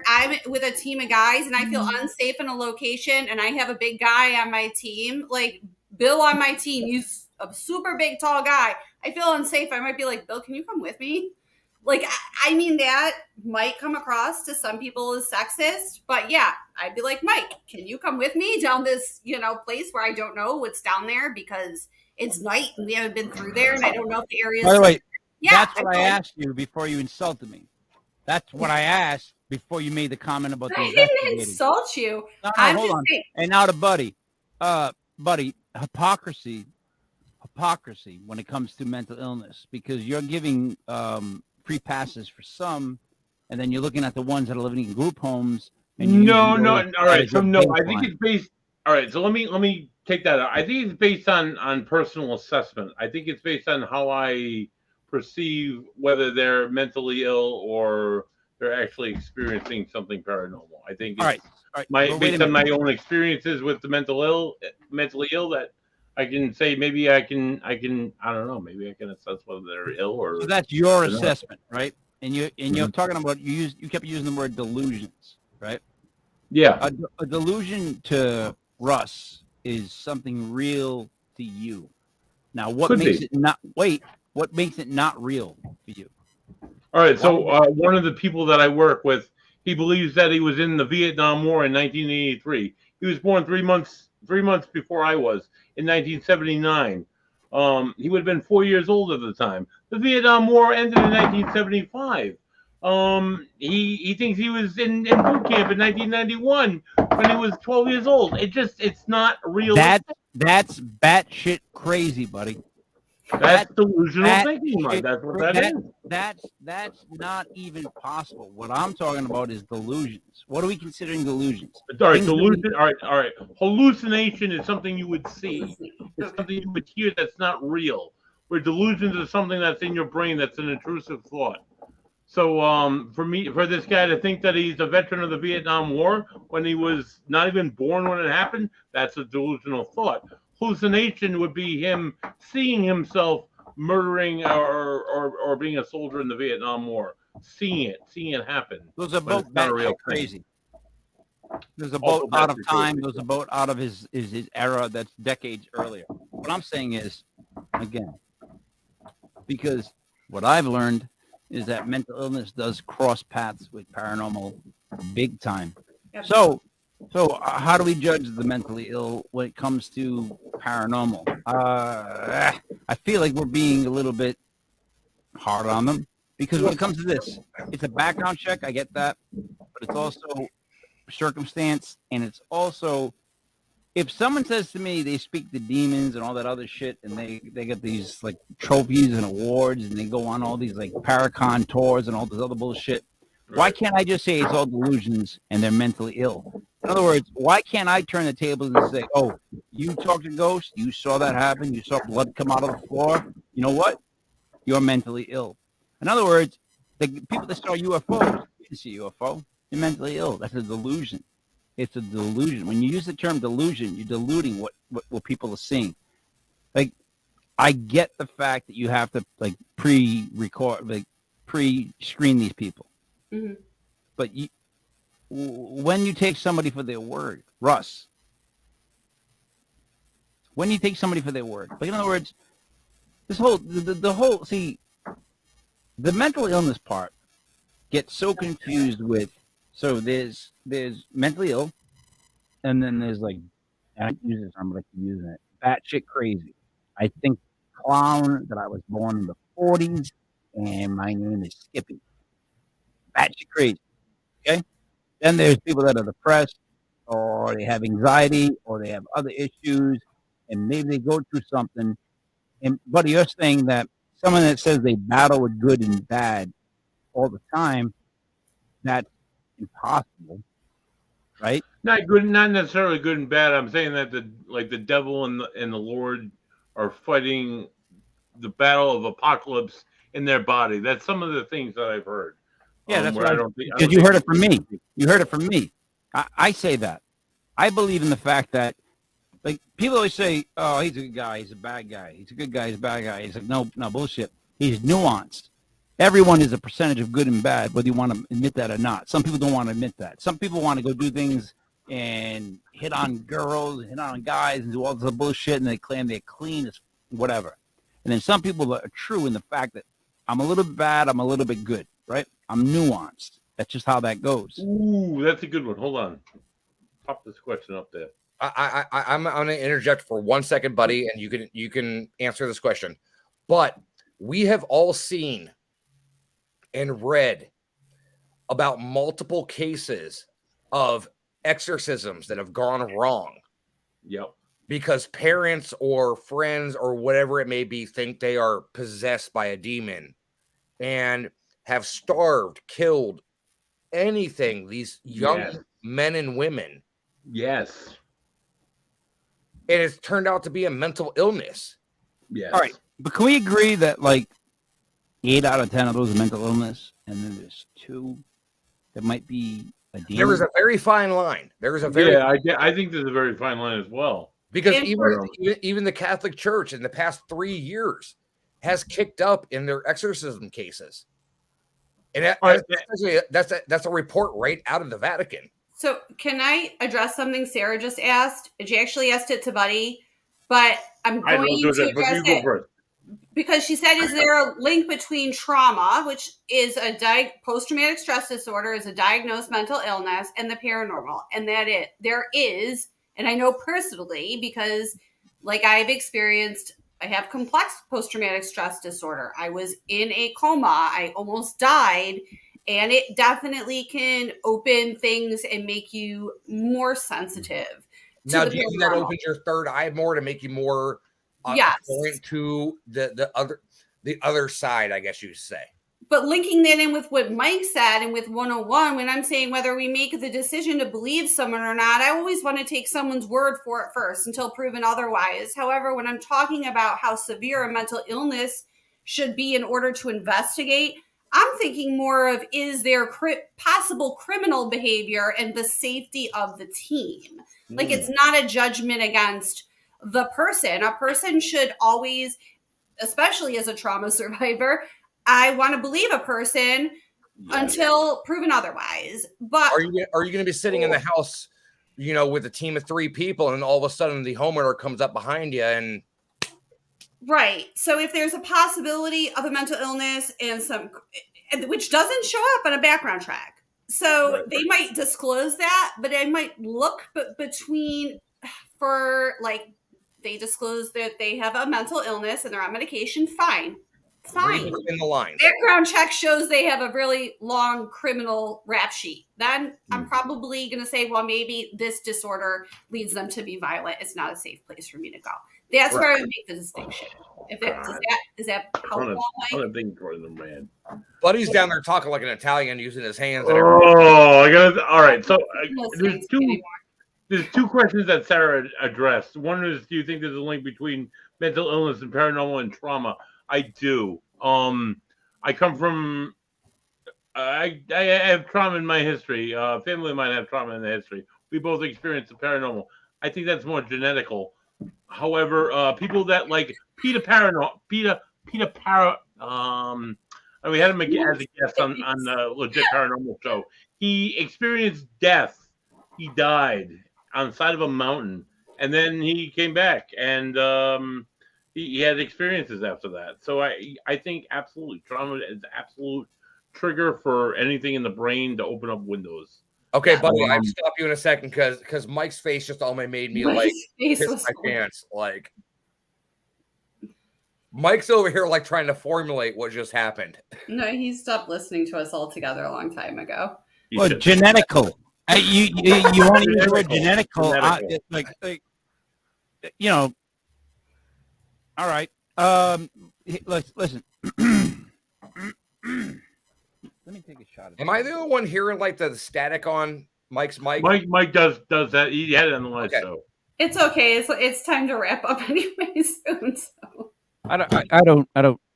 I'm with a team of guys and I feel unsafe in a location and I have a big guy on my team, like Bill on my team, he's a super big tall guy. I feel unsafe. I might be like, Bill, can you come with me? Like, I mean, that might come across to some people as sexist, but yeah, I'd be like, Mike, can you come with me down this, place where I don't know what's down there because it's night and we haven't been through there and I don't know if the area is. By the way, yeah, that's what I asked you before you insulted me. That's what I asked before you made the comment about the I didn't investigating. insult you. No, I'm hold just on. saying. And now to Buddy, hypocrisy when it comes to mental illness, because you're giving free passes for some, and then you're looking at the ones that are living in group homes. And No. All right. So no, I think it's based. All right. So let me take that out. I think it's based on personal assessment. I think it's based on how I perceive whether they're mentally ill or they're actually experiencing something paranormal. I think it's all right. based on my own experiences with the mentally ill, that I can say maybe I can I don't know, maybe I can assess whether they're ill or. So that's your assessment, right? And you're talking about you kept using the word delusions, right? Yeah. A delusion to Russ is something real to you. Now, what makes it not real for you? All right. So one of the people that I work with, he believes that he was in the Vietnam War in 1983. He was born 3 months before I was in 1979. He would have been 4 years old at the time. The Vietnam War ended in 1975. He thinks he was in boot camp in 1991 when he was 12 years old. It's not real. That's batshit crazy, buddy. That's delusional thinking, Mike. That's what that is. That's not even possible. What I'm talking about is delusions. What are we considering delusions? All right, delusion. All right. Hallucination is something you would see. It's something you would hear that's not real. Where delusions is something that's in your brain that's an intrusive thought. So for this guy to think that he's a veteran of the Vietnam War when he was not even born when it happened, that's a delusional thought. Hallucination would be him seeing himself murdering or being a soldier in the Vietnam War, seeing it happen. Those are both crazy. There's a boat out of time. There's a boat out of his era that's decades earlier. What I'm saying is, again, because what I've learned is that mental illness does cross paths with paranormal big time. Yep. So how do we judge the mentally ill when it comes to paranormal? I feel like we're being a little bit hard on them, because when it comes to this, it's a background check. I get that, but it's also circumstance, and it's also, if someone says to me they speak to demons and all that other shit, and they get these like trophies and awards, and they go on all these like Paracon tours and all this other bullshit, why can't I just say it's all delusions and they're mentally ill? In other words, why can't I turn the tables and say, oh, you talked to ghosts, you saw that happen, you saw blood come out of the floor, you know what? You're mentally ill. In other words, the people that saw UFOs, you didn't see a UFO, you're mentally ill. That's a delusion. It's a delusion. When you use the term delusion, you're diluting what people are seeing. Like, I get the fact that you have to like pre-record, like pre-screen these people. Mm-hmm. But when you take somebody for their word, Russ, when you take somebody for their word, like in other words, this whole the whole see, the mental illness part gets so confused with. So there's mentally ill, and then there's like, I don't use this term, but I keep using it, batshit crazy. I think clown that I was born in the 40s, and my name is Skippy. Batshit crazy. Okay. Then there's people that are depressed, or they have anxiety, or they have other issues, and maybe they go through something. And buddy, you're saying that someone that says they battle with good and bad all the time, that's impossible, right? Not good, not necessarily good and bad. I'm saying that the devil and the Lord are fighting the battle of apocalypse in their body. That's some of the things that I've heard. Yeah, that's where what I don't think because you heard it from me. You heard it from me. I say that. I believe in the fact that, like, people always say, "Oh, he's a good guy. He's a bad guy. He's a good guy. He's a bad guy." He's like, no, bullshit. He's nuanced. Everyone is a percentage of good and bad, whether you want to admit that or not. Some people don't want to admit that. Some people want to go do things and hit on girls, hit on guys, and do all this bullshit, and they claim they're clean as whatever. And then some people are true in the fact that I'm a little bit bad, I'm a little bit good, right? I'm nuanced. That's just how that goes. Ooh, that's a good one. Hold on. Pop this question up there. I'm going to interject for 1 second, buddy, and you can answer this question. But we have all seen and read about multiple cases of exorcisms that have gone wrong. Yep. Because parents or friends or whatever it may be think they are possessed by a demon and have starved, killed, anything, these young men and women. Yes. And it's turned out to be a mental illness. Yes. All right. But can we agree that, like, 8 out of 10 of those are mental illness, and then there's 2 that might be a demon? There is a very fine line. There is a very I think there's a very fine line as well. Because even the Catholic Church in the past 3 years has kicked up in their exorcism cases. And that's a report right out of the Vatican. So can I address something Sarah just asked? She actually asked it to Buddy, but I'm going to address it because she said, is there a link between trauma, which is a post-traumatic stress disorder, is a diagnosed mental illness, and the paranormal? And that there is, and I know personally because, like, I've experienced, I have complex post-traumatic stress disorder. I was in a coma. I almost died. And it definitely can open things and make you more sensitive. Now, do you think that opens your third eye more to make you more point to the other side, I guess you would say? But linking that in with what Mike said and with 101, when I'm saying whether we make the decision to believe someone or not, I always want to take someone's word for it first until proven otherwise. However, when I'm talking about how severe a mental illness should be in order to investigate, I'm thinking more of, is there possible criminal behavior and the safety of the team? Like, it's not a judgment against the person. A person should always, especially as a trauma survivor, I want to believe a person until proven otherwise. But are you going to be sitting in the house, with a team of 3 people, and all of a sudden the homeowner comes up behind you and... Right. So if there's a possibility of a mental illness which doesn't show up on a background track. So they might disclose that, but it might look they disclose that they have a mental illness and they're on medication. Fine. In the line. Background check shows they have a really long criminal rap sheet. Then I'm probably going to say, well, maybe this disorder leads them to be violent. It's not a safe place for me to go. That's where I would make the distinction. Is that helpful? Man. Buddy's down there talking like an Italian, using his hands. All right. So there's 2 questions that Sarah addressed. One is, do you think there's a link between mental illness and paranormal and trauma? I do. I come from. I have trauma in my history. Family of mine have trauma in the history. We both experienced the paranormal. I think that's more genetical. However, people that like Peter and we had him as a guest on the Legit Paranormal show. He experienced death. He died on the side of a mountain, and then he came back, and he had experiences after that. So I think absolutely trauma is an absolute trigger for anything in the brain to open up windows. Okay, buddy, I'll stop you in a second because Mike's face just almost made me piss my pants. Like, Mike's over here trying to formulate what just happened. No, he stopped listening to us altogether a long time ago. Well, genetical. You want to use the word genetical? Genetical. Like, you know. All right. Listen. Let me take a shot. Am I the only one hearing like the static on Mike's mic? Mike does that. He had it on the last show. It's okay. It's time to wrap up anyway soon. So I don't.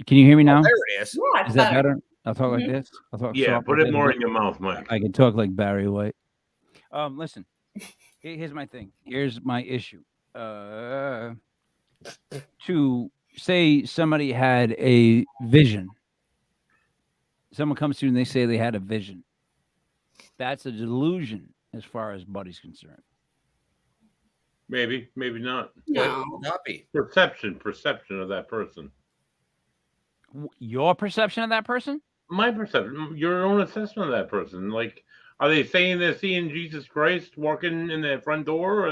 Can you hear me now? Oh, there it is. yeah, it's Is that better? I'll talk like Mhm. this. I'll talk. Yeah, soft put like it this. more in your mouth, Mike. I can talk like Barry White. Listen. Here's my thing. Here's my issue. To say somebody had a vision. Someone comes to you and they say they had a vision. That's a delusion as far as Buddy's concerned. Maybe not. No. Not be. Perception of that person. Your perception of that person? My perception, your own assessment of that person. Like, are they saying they're seeing Jesus Christ walking in their front door, or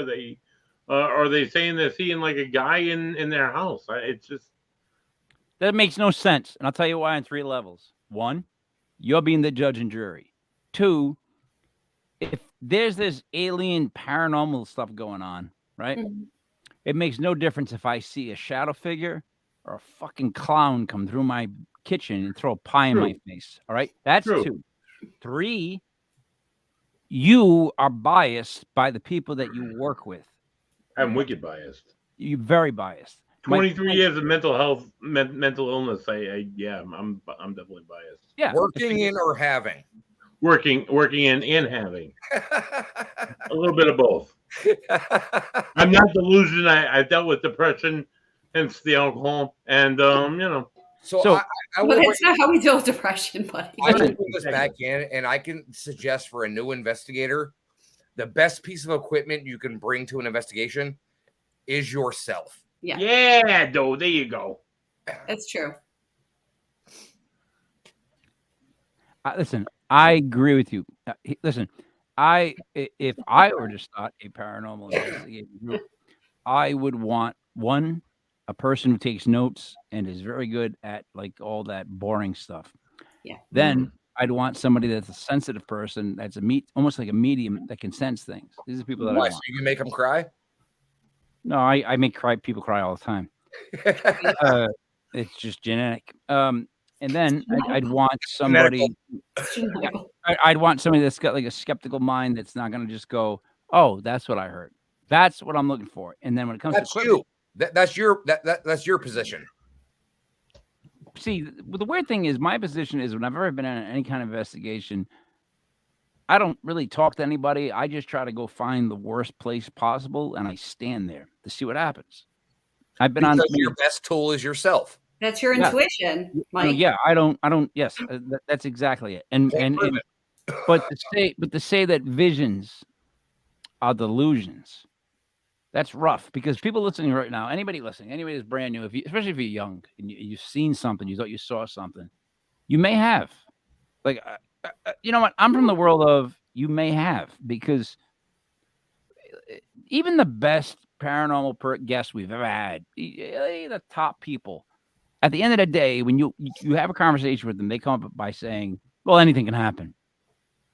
are they saying they're seeing like a guy in their house? It's just That makes no sense. And I'll tell you why on 3 levels. 1, you're being the judge and jury. 2, if there's this alien paranormal stuff going on, right? Mhm. It makes no difference if I see a shadow figure or a fucking clown come through my kitchen and throw a pie in my face. All right. That's True. 2. 3, you are biased by the people that you work with. I'm wicked biased. You're very biased. 23 years of mental health, mental illness. I'm definitely biased. Yeah. Working in or having? Working in and having a little bit of both. I'm not delusional. I've dealt with depression, hence the alcohol, and So I But will it's not how we deal with depression, buddy. I will bring this back in, and I can suggest for a new investigator, the best piece of equipment you can bring to an investigation is yourself. Yeah. though. There you go. It's true. Listen, I agree with you. Listen, if I were to start a paranormal investigation group, I would want a person who takes notes and is very good at like all that boring stuff. Yeah. Then I'd want somebody that's a sensitive person, that's almost like a medium that can sense things. These are people that I Why? want. So you can make them cry? No, I make people cry all the time. It's just genetic. And then I'd want somebody. I'd want somebody that's got like a skeptical mind that's not going to just go, "Oh, that's what I heard. That's what I'm looking for." And then when it comes That's to you. That's your position. See, the weird thing is, my position is whenever I've been in any kind of investigation, I don't really talk to anybody. I just try to go find the worst place possible, and I stand there to see what happens. I've been Because on. your best tool is yourself. That's your intuition, Mike. Yeah, I don't. Yes, that's exactly it. But to say that visions are delusions, that's rough, because people listening right now, anybody that's brand new, especially if you're young and you've seen something, you thought you saw something, you may have. Like, you know what? I'm from the world of you may have, because even the best paranormal guests we've ever had, the top people, at the end of the day, when you have a conversation with them, they come up by saying, "Well, anything can happen,"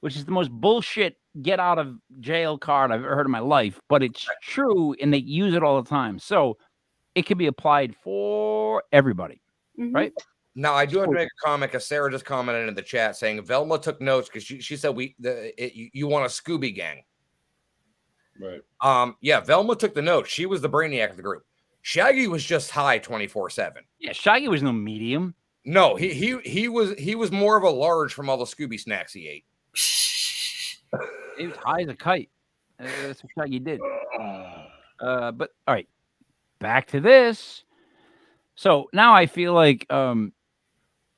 which is the most bullshit get out of jail card I've ever heard in my life. But it's true, and they use it all the time. So it can be applied for everybody, right? Now, I do have to make a comment, because Sarah just commented in the chat saying Velma took notes because she said you want a Scooby gang. Right. Yeah, Velma took the notes. She was the brainiac of the group. Shaggy was just high 24/7. Yeah, Shaggy was no medium. No, he was more of a large from all the Scooby snacks he ate. He was high as a kite. That's what Shaggy did. But all right, back to this. So now I feel like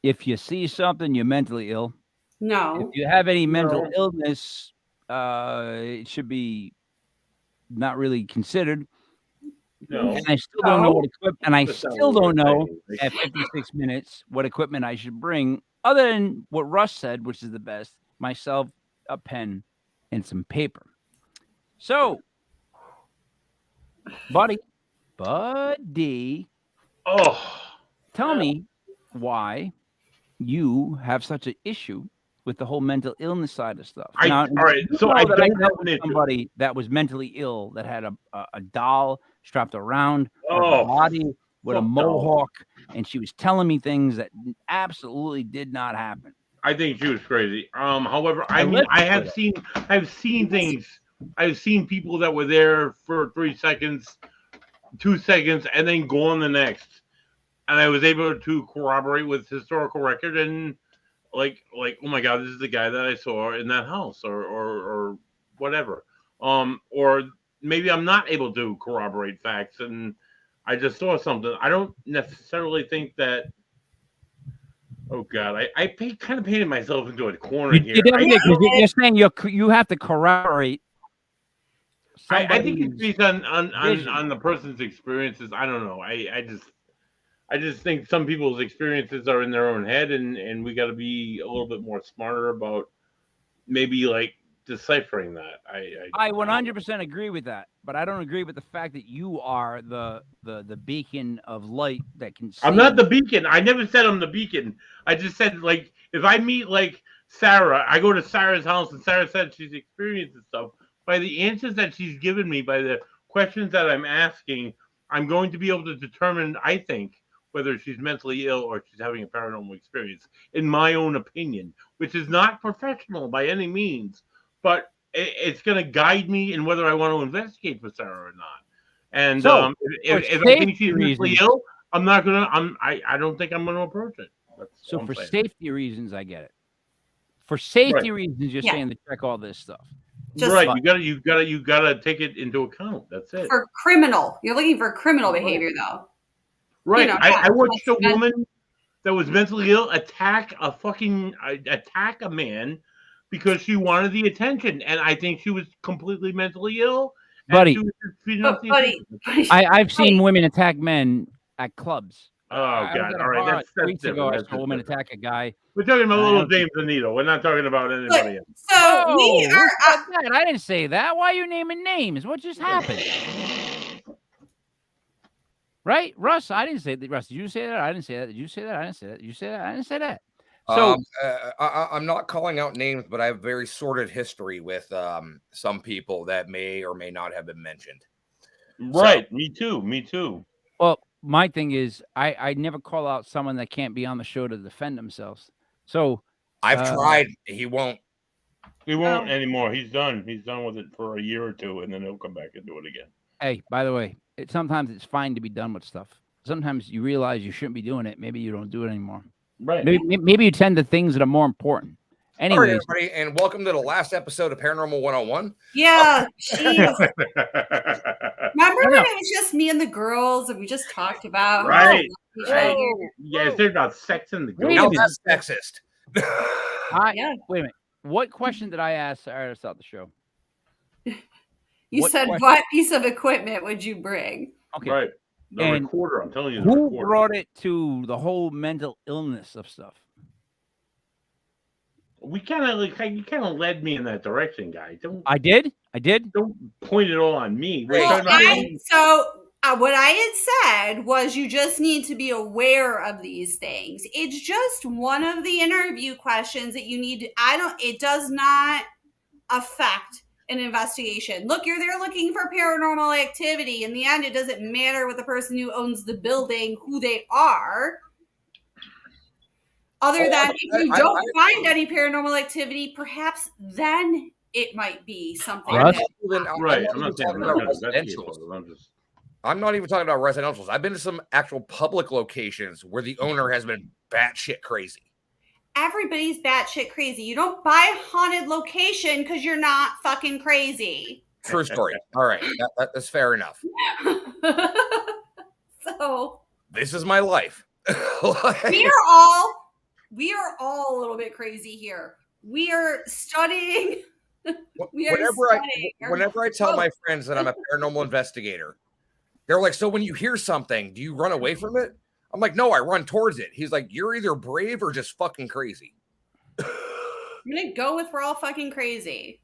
if you see something, you're mentally ill. No. If you have any mental illness, it should be not really considered. No. And I still don't know what equipment, and I still don't know at 56 minutes what equipment I should bring, other than what Russ said, which is the best: myself, a pen, and some paper. So, Buddy, tell me why you have such an issue with the whole mental illness side of stuff. All right. So I don't have an issue. Somebody that was mentally ill that had a doll strapped around her Oh, body with a fuck no. mohawk, and she was telling me things that absolutely did not happen. I think she was crazy. However, I I've seen things. I've seen people that were there for 3 seconds, 2 seconds, and then gone the next. And I was able to corroborate with historical record and like, oh my God, this is the guy that I saw in that house or whatever. Or maybe I'm not able to corroborate facts and I just saw something. I don't necessarily think that. Oh God, I kind of painted myself into a corner here. You're saying you have to corroborate. I think it's based on the person's experiences. I don't know. I just think some people's experiences are in their own head, and we got to be a little bit more smarter about maybe like deciphering that. I 100% agree with that, but I don't agree with the fact that you are the beacon of light that can see. I'm not the beacon. I never said I'm the beacon. I just said, like, if I meet like Sarah, I go to Sarah's house and Sarah said she's experiencing stuff. By the answers that she's given me, by the questions that I'm asking, I'm going to be able to determine, I think, whether she's mentally ill or she's having a paranormal experience, in my own opinion, which is not professional by any means, but it's going to guide me in whether I want to investigate for Sarah or not. And So, if I think she's mentally ill, I'm not going to. I don't think I'm going to approach it. So for safety reasons, I get it. For safety reasons, you're saying to check all this stuff. Right, you gotta take it into account. That's it. For criminal, you're looking for criminal behavior, though. Right. I watched a woman that was mentally ill attack a man because she wanted the attention, and I think she was completely mentally ill. Buddy, I've seen women attack men at clubs. Oh God! All right, that's weeks ago. I saw a woman attack a guy. We're talking about little James Anito. We're not talking about anybody else. So we are. I didn't say that. Why are you naming names? What just happened? Right, Russ? I didn't say that. Russ, did you say that? I didn't say that. Did you say that? I didn't say that. Did you say that? I didn't say that. So I'm not calling out names, but I have very sordid history with some people that may or may not have been mentioned. Right. So, me too. Well, my thing is, I never call out someone that can't be on the show to defend themselves. So I've tried. He won't. He won't anymore. He's done. He's done with it for a year or two, and then he'll come back and do it again. Hey, by the way, sometimes it's fine to be done with stuff. Sometimes you realize you shouldn't be doing it. Maybe you don't do it anymore. Right. Maybe you tend to things that are more important. Anyways, all right, everybody, and welcome to the last episode of Paranormal 101. Yeah. Remember when it was just me and the girls and we just talked about right. Yeah, there's about sex in the girls. Now that's sexist. Wait a minute. What question did I ask Sarah to start the show? You said, what piece of equipment would you bring? Okay. Right. The recorder, I'm telling you. Who brought it to the whole mental illness of stuff? You kind of led me in that direction, guy. I did. Don't point it all on me. Well, what I had said was you just need to be aware of these things. It's just one of the interview questions that you need to, it does not affect an investigation. Look, you're there looking for paranormal activity. In the end, it doesn't matter what the person who owns the building, who they are. Other than if you don't find any paranormal activity, perhaps then it might be something. Right. I'm not even talking about residentials. I've been to some actual public locations where the owner has been batshit crazy. Everybody's batshit crazy. You don't buy a haunted location because you're not fucking crazy. True story. All right. That's fair enough. So this is my life. We are all a little bit crazy here. We are studying. Whenever I tell my friends that I'm a paranormal investigator, they're like, so when you hear something, do you run away from it? I'm like, no, I run towards it. He's like, you're either brave or just fucking crazy. I'm going to go with we're all fucking crazy.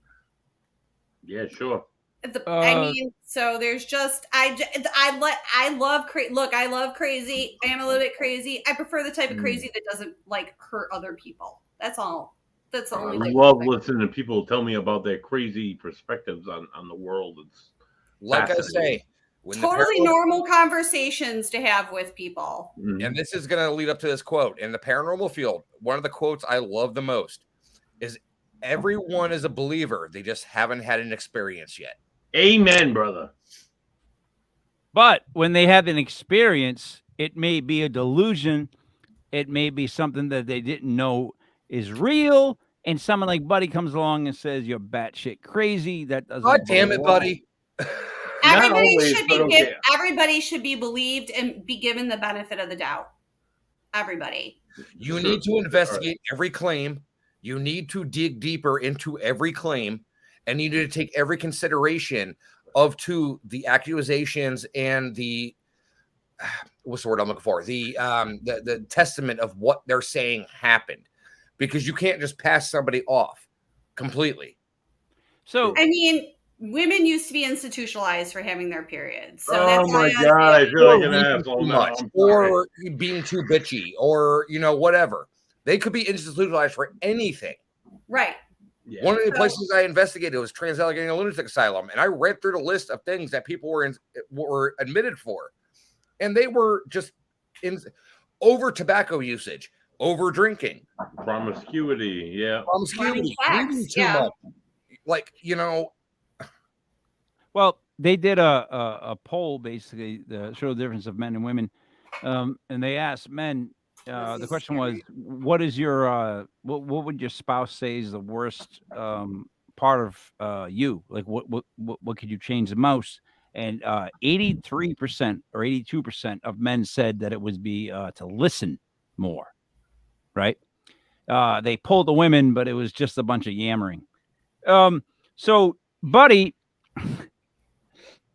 Yeah, sure. I mean, so there's just, I love crazy. I am a little bit crazy. I prefer the type of crazy that doesn't like hurt other people. That's all. That's the I only thing. love listening to people tell me about their crazy perspectives on the world. It's Like I fascinating. say, when Totally the normal conversations to have with people. and this is going to lead up to this quote in the paranormal field. One of the quotes I love the most is, "Everyone is a believer. They just haven't had an experience yet." Amen, brother. But when they have an experience, it may be a delusion. It may be something that they didn't know is real. And someone like Buddy comes along and says, "You're batshit crazy." That doesn't. God damn it, buddy. Not always, but okay. Everybody should be believed and be given the benefit of the doubt. Everybody. You need to investigate every claim. You need to dig deeper into every claim, and you need to take every consideration of to the accusations and the what's the word I'm looking for? The testament of what they're saying happened, because you can't just pass somebody off completely. So I mean, women used to be institutionalized for having their periods. So Oh that's my why God, I feel like an reading asshole too now. much, I'm sorry. or being too bitchy, or whatever. They could be institutionalized for anything. right. Yeah. One of the places I investigated was Trans-Allegheny Lunatic Asylum, and I read through the list of things that people were admitted for, and they were just over tobacco usage, over drinking, Promiscuity, yeah. promiscuity, Sex, reading too yeah. much. Like, well, they did a poll basically to show the difference of men and women, and they asked men. The question was, "What is your what would your spouse say is the worst part of you? Like, what could you change the most?" And 83% or 82% of men said that it would be to listen more. Right? They pulled the women, but it was just a bunch of yammering. So, Buddy,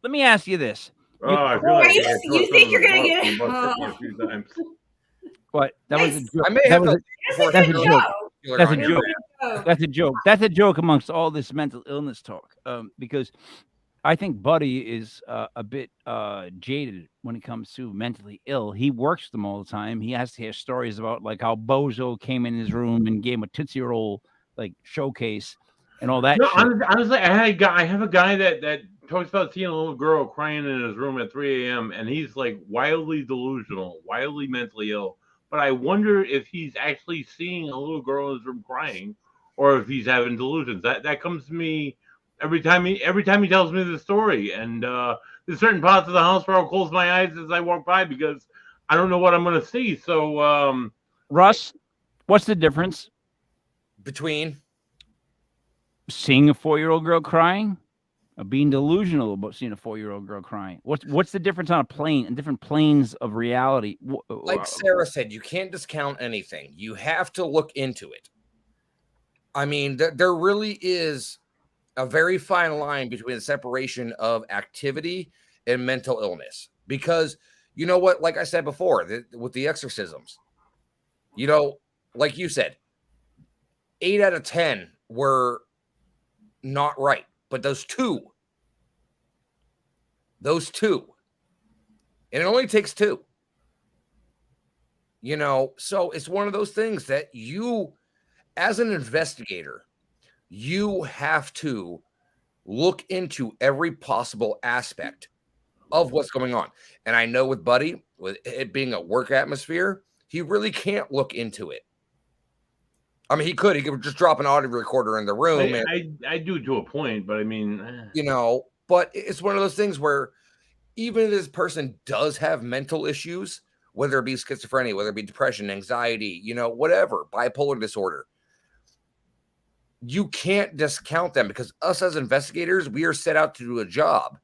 let me ask you this. Oh, I feel like you think you're gonna get it? a few times. What? That was a Nice. joke. I may That have was to. a- before that's a Taylor joke. Taylor That's a on your joke. band. That's a joke. That's a joke amongst all this mental illness talk. Because I think Buddy is a bit jaded when it comes to mentally ill. He works them all the time. He has to hear stories about like how Bozo came in his room and gave him a Tootsie Roll like showcase and all that No, shit. honestly, I have a guy that talks about seeing a little girl crying in his room at 3 a.m. and he's like wildly delusional, wildly mentally ill. But I wonder if he's actually seeing a little girl in his room crying, or if he's having delusions. That comes to me every time he tells me the story. And there's certain parts of the house where I'll close my eyes as I walk by because I don't know what I'm going to see. So, Russ, what's the difference Between seeing a 4-year-old girl crying or being delusional about seeing a 4-year-old girl crying? What's the difference on a plane and different planes of reality? like Sarah said, you can't discount anything. You have to look into it. I mean, there really is a very fine line between the separation of activity and mental illness. Because you know what, like I said before, with the exorcisms, like you said, 8 out of 10 were not right. But those two, and it only takes two. So it's one of those things that you, as an investigator, you have to look into every possible aspect of what's going on. And I know with Buddy, with it being a work atmosphere, he really can't look into it. I mean, he could just drop an audio recorder in the room. I do to a point, but I mean, but it's one of those things where even if this person does have mental issues, whether it be schizophrenia, whether it be depression, anxiety, whatever, bipolar disorder, you can't discount them, because us as investigators, we are set out to do a job.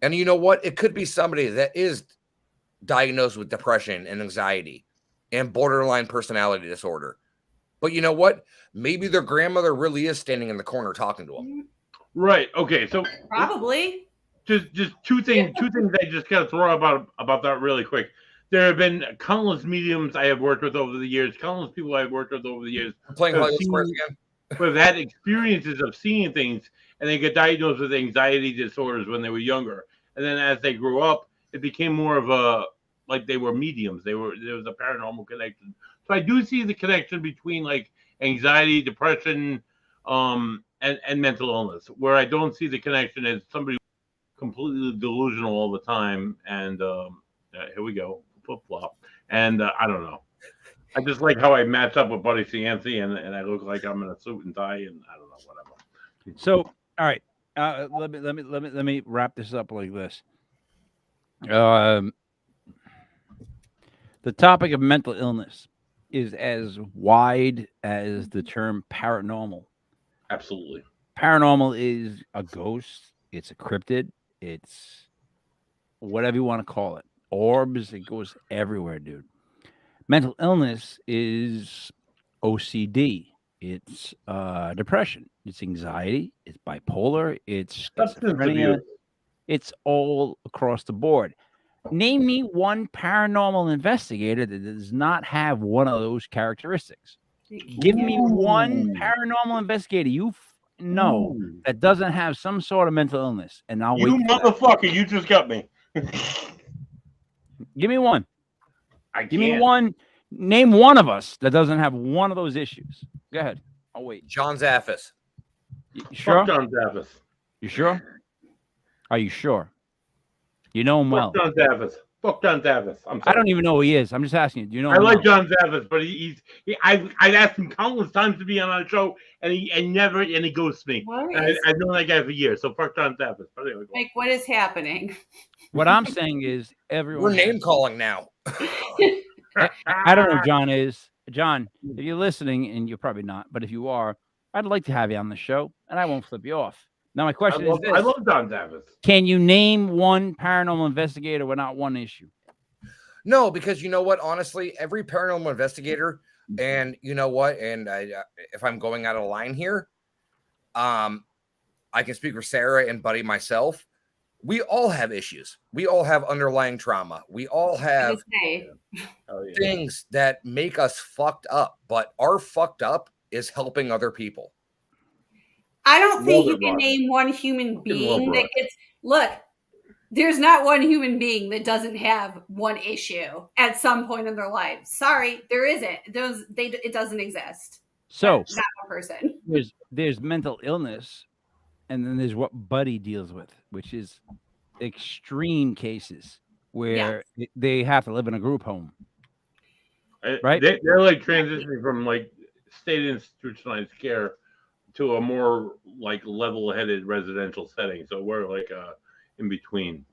And you know what? It could be somebody that is diagnosed with depression and anxiety and borderline personality disorder. But you know what? Maybe their grandmother really is standing in the corner talking to them. Right. Okay. So Probably. just two things I just gotta throw about that really quick. There have been countless mediums I have worked with over the years, countless people I've worked with over the years. I'm playing Hollywood Squares again. Who have had experiences of seeing things, and they get diagnosed with anxiety disorders when they were younger. And then as they grew up, it became more of like they were mediums. There was a paranormal connection. So I do see the connection between like anxiety, depression, and mental illness. Where I don't see the connection is somebody completely delusional all the time, and here we go, flip flop, and I don't know. I just like how I match up with Buddy Cianci, and I look like I'm in a suit and tie, and I don't know, whatever. So, all right, let me wrap this up like this. The topic of mental illness is as wide as the term paranormal. Absolutely. Paranormal is a ghost. It's a cryptid. It's whatever you want to call it. Orbs. It goes everywhere, dude. Mental illness is OCD. It's depression. It's anxiety. It's bipolar. It's Substance schizophrenia. abuse. It's all across the board. Name me one paranormal investigator that does not have one of those characteristics. Give me one paranormal investigator you know that doesn't have some sort of mental illness, and I'll wait. You motherfucker! You just got me. Give me one. Give me one. Name one of us that doesn't have one of those issues. Go ahead. I'll wait. John Zaffis. You sure? Fuck John Zaffis. You sure? Are you sure? You know him well. Fuck John Zaffis. Fuck John Zaffis. I'm sorry. I don't even know who he is. I'm just asking you. Do you know? I like John Zaffis, but I've asked him countless times to be on our show, and he ghosts me. I've known that guy for years. So fuck John Zaffis. But anyway, like, what is happening? What I'm saying is, everyone. We're name calling now. I don't know who John is. John, if you're listening, and you're probably not, but if you are, I'd like to have you on the show, and I won't flip you off. Now, my question is this. I love John Zaffis. Can you name one paranormal investigator without one issue? No, because you know what? Honestly, every paranormal investigator, and you know what? And if I'm going out of line here, I can speak for Sarah and Buddy myself. We all have issues. We all have underlying trauma. We all have things that make us fucked up, but our fucked up is helping other people. I don't think you can name one human being that gets, look, there's not one human being that doesn't have one issue at some point in their life. Sorry, there isn't. It doesn't exist. So not one person. There's mental illness, and then there's what Buddy deals with, which is extreme cases where they have to live in a group home. Right? They're like transitioning from like state institutionalized care to a more like level-headed residential setting. So we're like in between.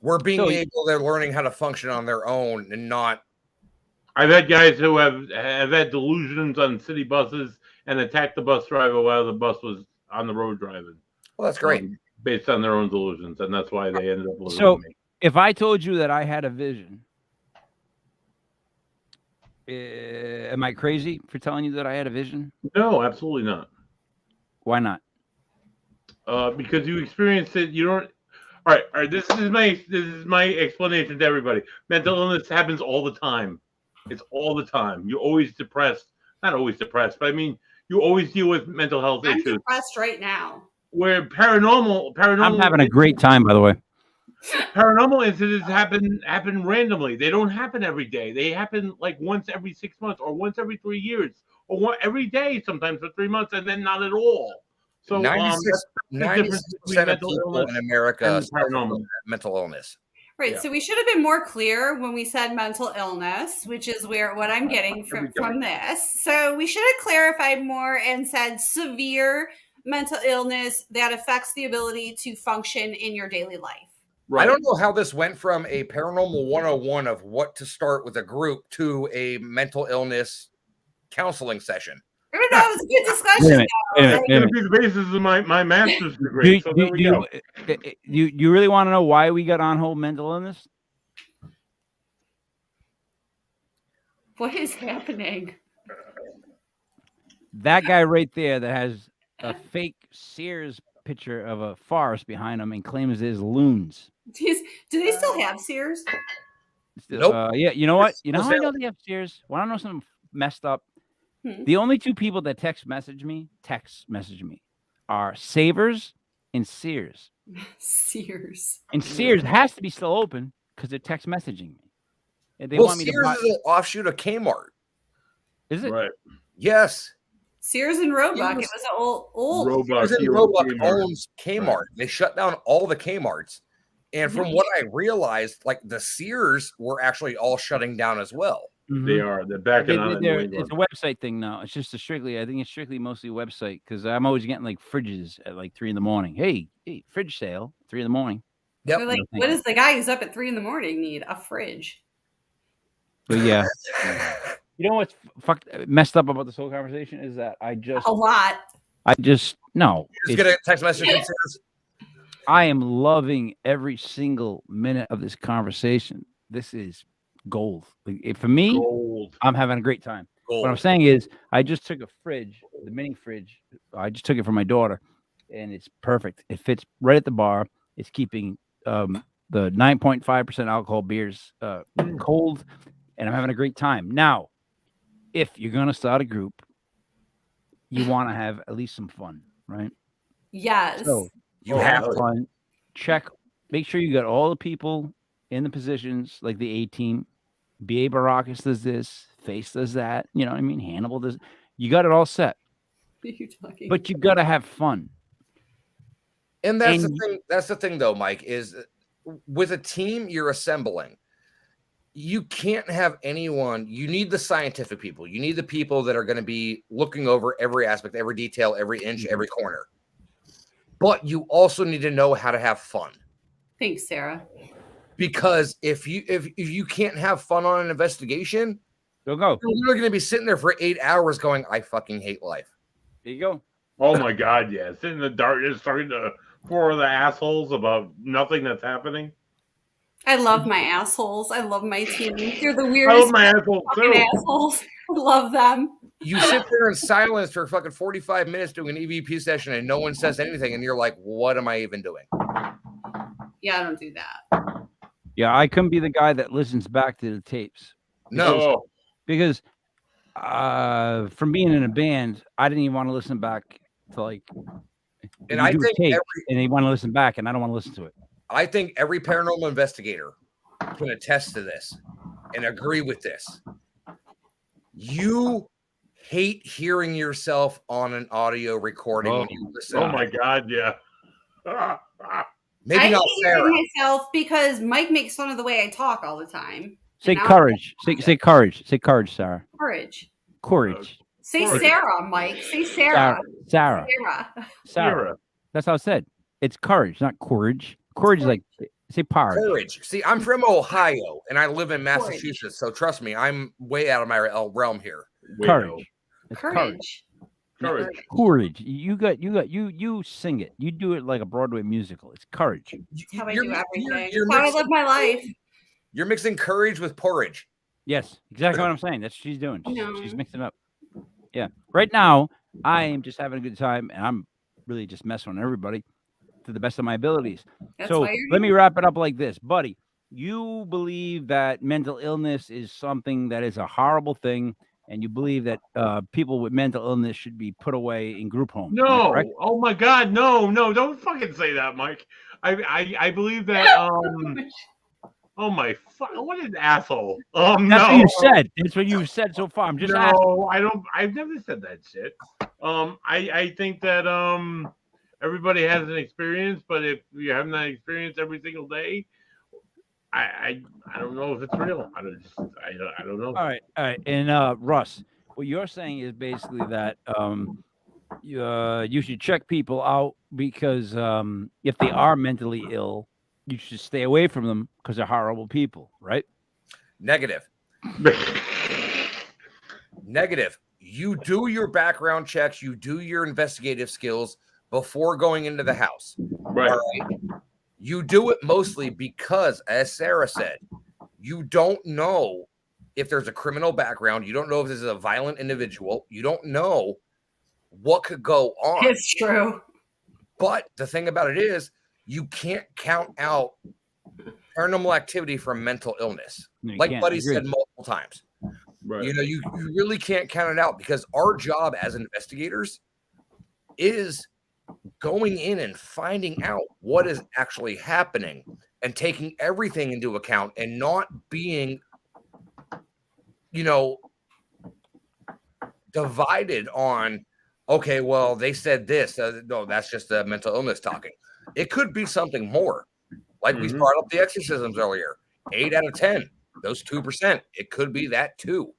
We're they're learning how to function on their own and not. I've had guys who have had delusions on city buses and attacked the bus driver while the bus was on the road driving. Well, that's great. Based on their own delusions, and that's why they ended up living so with me. If I told you that I had a vision, am I crazy for telling you that I had a vision? No, absolutely not. Why not? Because you experienced it. You don't. All right. This is my explanation to everybody. Mental illness happens all the time. It's all the time. You're always depressed. Not always depressed, but I mean, you always deal with mental health issues. I'm depressed right now. Where paranormal. I'm having a great time, by the way. Paranormal incidents happen randomly. They don't happen every day. They happen like once every 6 months, or once every 3 years, or every day, sometimes for 3 months, and then not at all. So 96% of people in America suffer mental illness. Right. Yeah. So we should have been more clear when we said mental illness, which is what I'm getting from this. So we should have clarified more and said severe mental illness that affects the ability to function in your daily life. Right. I don't know how this went from a paranormal 101 of what to start with a group to a mental illness counseling session. I don't know. It was a good discussion. It's going to be the basis of my master's degree. You really want to know why we got on hold mental illness? What is happening? That guy right there that has a fake Sears picture of a forest behind him and claims there's loons. Do they still have Sears? Nope. Yeah, you know what? You know how I know they have Sears? Want to know something messed up? The only two people that text message me are Savers and Sears. Sears. And Sears has to be still open because they're text messaging me. And they want me Sears to buy. Is an offshoot of Kmart. Is it? Right. Yes. Sears and Roebuck. It was an old. Roebuck, Sears and he owns Roebuck Kmart. owns Kmart. They shut down all the Kmarts. And from Yeah. what I realized, like the Sears were actually all shutting down as well. They are. They're backing on it. It's a website thing now. It's just I think it's strictly mostly website because I'm always getting like fridges at like 3 a.m. Hey, fridge sale, 3 a.m. Yep. They're like, what does the guy who's up at 3 a.m. need? A fridge. But yeah, you know what's messed up about this whole conversation is that A lot. no. Just get a text message that says, I am loving every single minute of this conversation. This is gold. Like, for me, I'm having a great time. gold. What I'm saying is, I just took a fridge, the mini fridge. I just took it for my daughter, and it's perfect. It fits right at the bar. It's keeping the 9.5% alcohol beers cold, and I'm having a great time. Now, if you're gonna start a group, you want to have at least some fun, right? Yes. So you have fun. Check. Make sure you got all the people in the positions, like the A team. B.A. Baracus does this. Face does that. You know what I mean? Hannibal does. You got it all set. But you got to have fun. And that's the thing. That's the thing, though, Mike, is with a team you're assembling, you can't have anyone. You need the scientific people. You need the people that are going to be looking over every aspect, every detail, every inch, every corner. But you also need to know how to have fun. Thanks, Sarah. Because if you can't have fun on an investigation, don't go. You're going to be sitting there for 8 hours going, I fucking hate life. There you go. Oh my God, yeah. Sitting in the darkness talking to 4 other assholes about nothing that's happening. I love my assholes. I love my team. They're the weirdest. I love my assholes too. Assholes. I love them. You sit there in silence for fucking 45 minutes doing an EVP session and no one says anything, and you're like, what am I even doing? Yeah, I don't do that. Yeah, I couldn't be the guy that listens back to the tapes. No. Because from being in a band, I didn't even want to listen back to like. And I think and they want to listen back, and I don't want to listen to it. I think every paranormal investigator can attest to this and agree with this. You hate hearing yourself on an audio recording when you listen. Oh my God, yeah. Maybe not Sarah. Myself because Mike makes fun of the way I talk all the time. Say courage. Say courage. Say courage, Sarah. Courage. Courage. Say Sarah, Mike. Say Sarah. Sarah. Sarah. That's how I said. It's courage, not courage. Courage is like say power. Courage. See, I'm from Ohio and I live in Massachusetts, so trust me, I'm way out of my realm here. Courage. Courage. Courage. You sing it. You do it like a Broadway musical. It's courage. That's how I do everything. That's how I live my life. You're mixing courage with porridge. Yes, exactly what I'm saying. That's what she's doing. She's mixing up. Yeah. Right now, I am just having a good time, and I'm really just messing with everybody to the best of my abilities. So let me wrap it up like this, buddy. You believe that mental illness is something that is a horrible thing, and you believe that people with mental illness should be put away in group homes. No. Oh my God. No. Don't fucking say that, Mike. I believe that. Oh my fuck! What an asshole. That's what you said. That's what you've said so far. I'm just asking. I don't. I've never said that shit. I think that everybody has an experience, but if you have that experience every single day, I don't know if it's real. I don't know. All right. And Russ, what you're saying is basically that you should check people out because if they are mentally ill, you should stay away from them because they're horrible people, right? Negative. Negative. You do your background checks, you do your investigative skills before going into the house. Right. All right? You do it mostly because, as Sarah said, you don't know if there's a criminal background. You don't know if this is a violent individual. You don't know what could go on. It's true. But the thing about it is, you can't count out paranormal activity from mental illness. Like Buddy said multiple times. Right. You know, you really can't count it out because our job as investigators is going in and finding out what is actually happening and taking everything into account and not being, divided on, okay, well, they said this. No, that's just a mental illness talking. It could be something more. Like we brought up the exorcisms earlier. 8 out of 10, those 2%. It could be that too.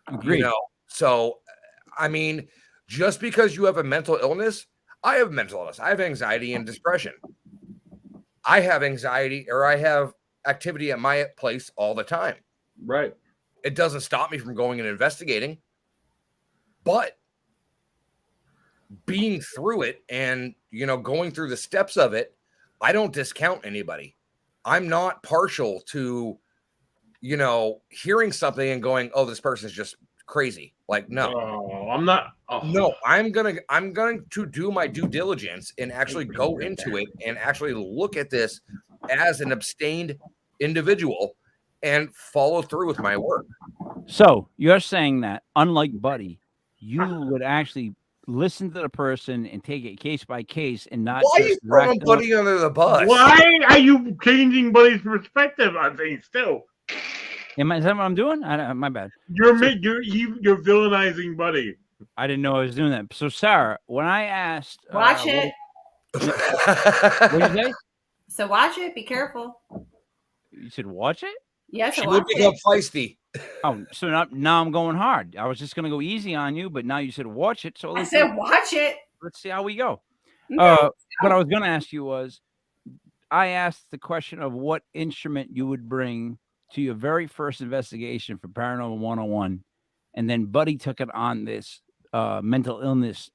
Agreed. You know, so I mean, just because you have a mental illness, I have mental illness. I have anxiety and depression. I have anxiety, or I have activity at my place all the time. Right. It doesn't stop me from going and investigating, but being through it and, you know, going through the steps of it, I don't discount anybody. I'm not partial to, you know, hearing something and going, oh, this person's just crazy. Like, no, I'm not. no, I'm going to do my due diligence and actually go into it and actually look at this as an abstained individual and follow through with my work. So you're saying that, unlike Buddy, you would actually listen to the person and take it case by case and not. Why are you throwing Buddy under the bus? Why are you changing Buddy's perspective on things too? Is that what I'm doing? My bad. You're villainizing Buddy. I didn't know I was doing that. So Sarah, when I asked, Watch it. What did you say? So watch it. Be careful. You said watch it. Yes, She I would watch become it. feisty. Oh, so now I'm going hard. I was just gonna go easy on you, but now you said watch it. So I said watch it. let's see how we go. Okay. What I was gonna ask you was, I asked the question of what instrument you would bring to your very first investigation for Paranormal 101, and then Buddy took it on this mental illness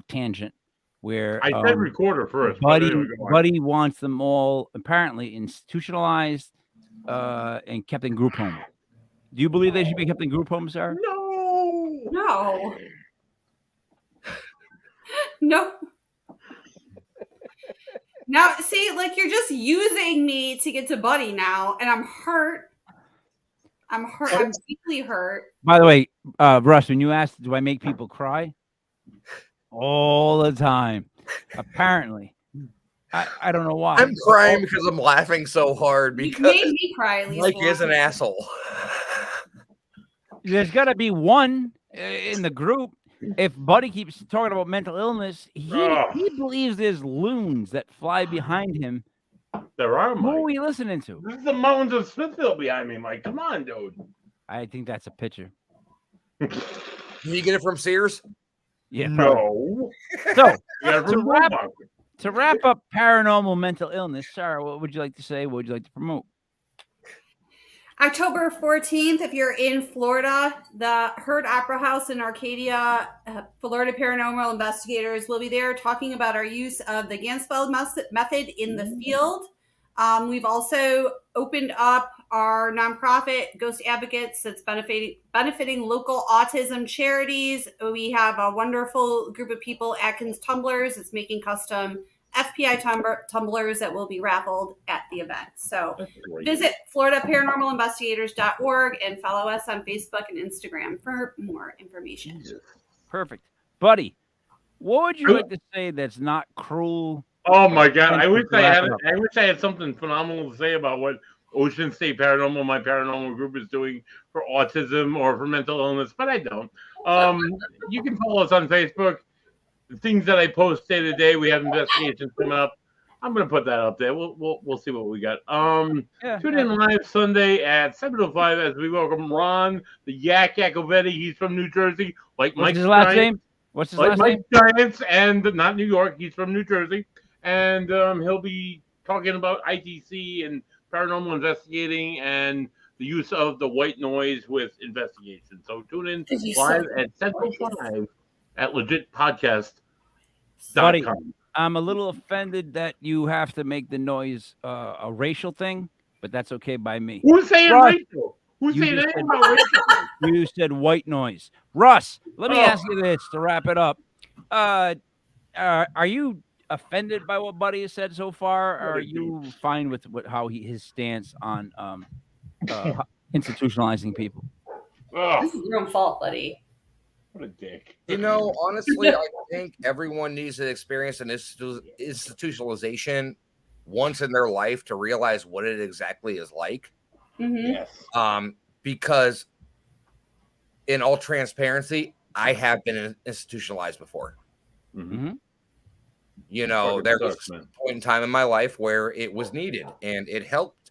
tangent where I said recorder first. Buddy wants them all apparently institutionalized and kept in group homes. Do you believe they should be kept in group homes, Sarah? No. No. Now, see, like you're just using me to get to Buddy now, and I'm hurt. I'm hurt. I'm deeply hurt. By the way, Russ, when you asked, do I make people cry? All the time. Apparently. I don't know why. I'm crying because I'm laughing so hard You because made me cry at least. Mike is an asshole. There's got to be one in the group. If Buddy keeps talking about mental illness, he believes there's loons that fly behind him. There are, Mike. Who are we listening to? This is the mountains of Smithfield behind me, Mike. Come on, dude. I think that's a picture. Can you get it from Sears? Yeah. No. So Yeah, to wrap up paranormal mental illness, Sarah, what would you like to say? What would you like to promote? October 14th, if you're in Florida, the Herd Opera House in Arcadia, Florida paranormal investigators will be there talking about our use of the Gansfeld method in the field. We've also opened up our nonprofit, Ghost Advocates, that's benefiting local autism charities. We have a wonderful group of people, Atkins Tumblers, that's making custom FPI tumblers that will be raffled at the event. So visit FloridaParanormalInvestigators.org and follow us on Facebook and Instagram for more information. Perfect. Buddy, what would you like to say that's not cruel? Oh my God! I wish I had something phenomenal to say about what Ocean State Paranormal, my paranormal group, is doing for autism or for mental illness, but I don't. You can follow us on Facebook. The things that I post day to day, we have investigations coming up. I'm gonna put that up there. We'll see what we got. Tune in live Sunday at 7:05 as we welcome Ron, the Yak Yakovetti. He's from New Jersey, like Mike's last name? What's his last name? Giants, and not New York. He's from New Jersey, and he'll be talking about ITC and paranormal investigating and the use of the white noise with investigation. So tune in live at 7:05 at legitpodcast.com. Buddy, I'm a little offended that you have to make the noise a racial thing, but that's okay by me. Who's saying racial? Who's saying anything about racial? You said white noise. Russ, let me ask you this to wrap it up. Are you offended by what Buddy has said so far, or are you fine with how his stance on institutionalizing people? This is your own fault, Buddy. What a dick. You know, honestly, I think everyone needs to experience an institutionalization once in their life to realize what it exactly is like. Mm-hmm. Yes. Because in all transparency, I have been institutionalized before. Mm-hmm. You know, there was sucks, a point in time in my life where it was needed and it helped.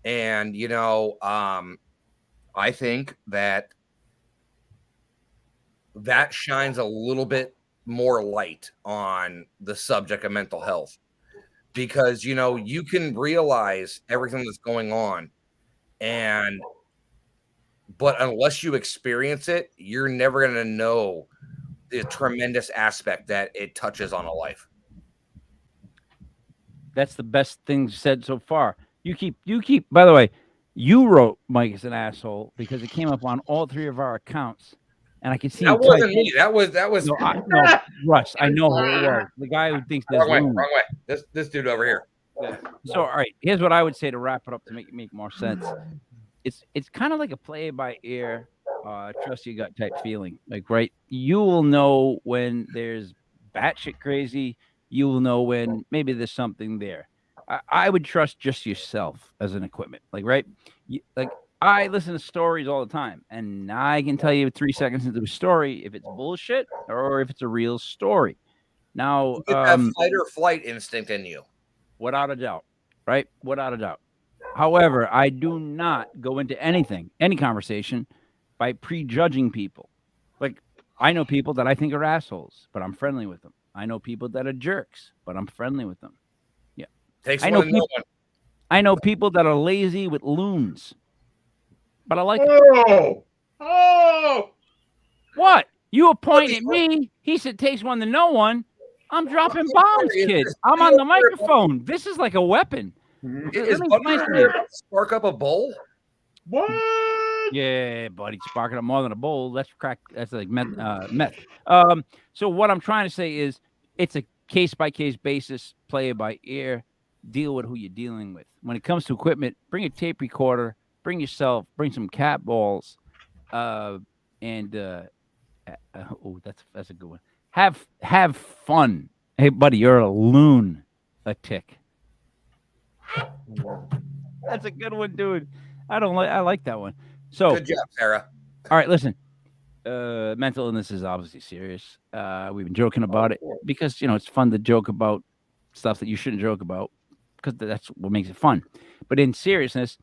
And, you know, I think that shines a little bit more light on the subject of mental health, because, you know, you can realize everything that's going on, but unless you experience it, you're never going to know the tremendous aspect that it touches on a life. That's the best thing said so far. You keep. By the way, you wrote Mike is an asshole because it came up on all 3 of our accounts, and I can see That you wasn't type. me. That was No, Russ. I know who it was. The guy who thinks there's wrong loons. way. This dude over here. So, all right. Here's what I would say to wrap it up to make more sense. It's kind of like a play by ear, trust your gut type feeling. Like, right, you will know when there's batshit crazy. You will know when maybe there's something there. I would trust just yourself as an equipment. Like, right, like I listen to stories all the time, and I can tell you 3 seconds into a story if it's bullshit or if it's a real story. Now, You get that fight or flight instinct in you. without a doubt, right? Without a doubt. However, I do not go into any conversation, by prejudging people. Like, I know people that I think are assholes, but I'm friendly with them. I know people that are jerks, but I'm friendly with them. Yeah. Takes I one know to know people, one. I know people that are lazy with loons, but I like them. Oh! What? You appointed me. He said takes one to know one. I'm dropping bombs, kid. I'm on the microphone. This is like a weapon. Is Let me Buddy explain to trying you. to spark up a bowl? What? Yeah, buddy, sparking up more than a bowl. That's crack. That's like meth. So what I'm trying to say is, it's a case by case basis, play it by ear. Deal with who you're dealing with. When it comes to equipment, bring a tape recorder. Bring yourself. Bring some cat balls. And oh, that's a good one. Have fun. Hey, buddy, you're a loon, a tick. That's a good one, dude. I like that one. So Good job, Sarah. all right, listen. Mental illness is obviously serious. We've been joking about it because, you know, it's fun to joke about stuff that you shouldn't joke about, because that's what makes it fun. But in seriousness,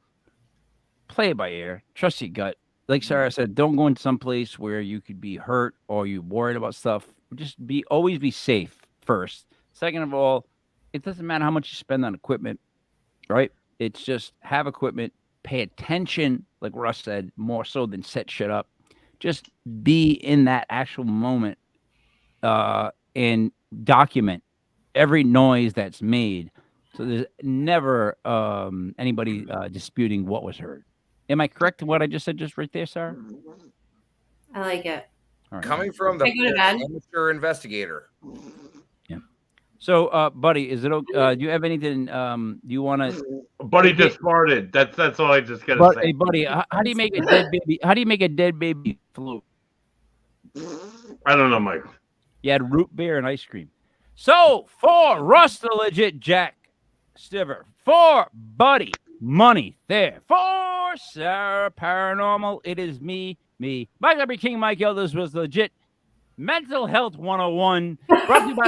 play it by ear. Trust your gut. Like Sarah said, don't go into some place where you could be hurt or you're worried about stuff. Just always be safe first. Second of all, it doesn't matter how much you spend on equipment, right? It's just have equipment, pay attention, like Russ said, more so than set shit up. Just be in that actual moment, and document every noise that's made. So there's never anybody disputing what was heard. Am I correct in what I just said just right there, Sarah? I like it. All right. Coming from the Can I go to bed? amateur investigator. So, buddy, is it okay? Do you have anything? Do you want to? Buddy just farted. That's all I just gotta say. Hey, buddy, how do you make a dead baby? How do you make a dead baby float? I don't know, Mike. You had root beer and ice cream. So for Russ, the legit Jack Stiver, for Buddy Money there, for Sarah Paranormal, it is me, Mike W. King, Mike Elders was legit. Mental Health 101, brought to you by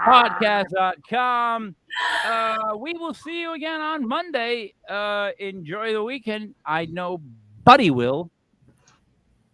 legitpodcast.com. We will see you again on Monday. Enjoy the weekend. I know Buddy will.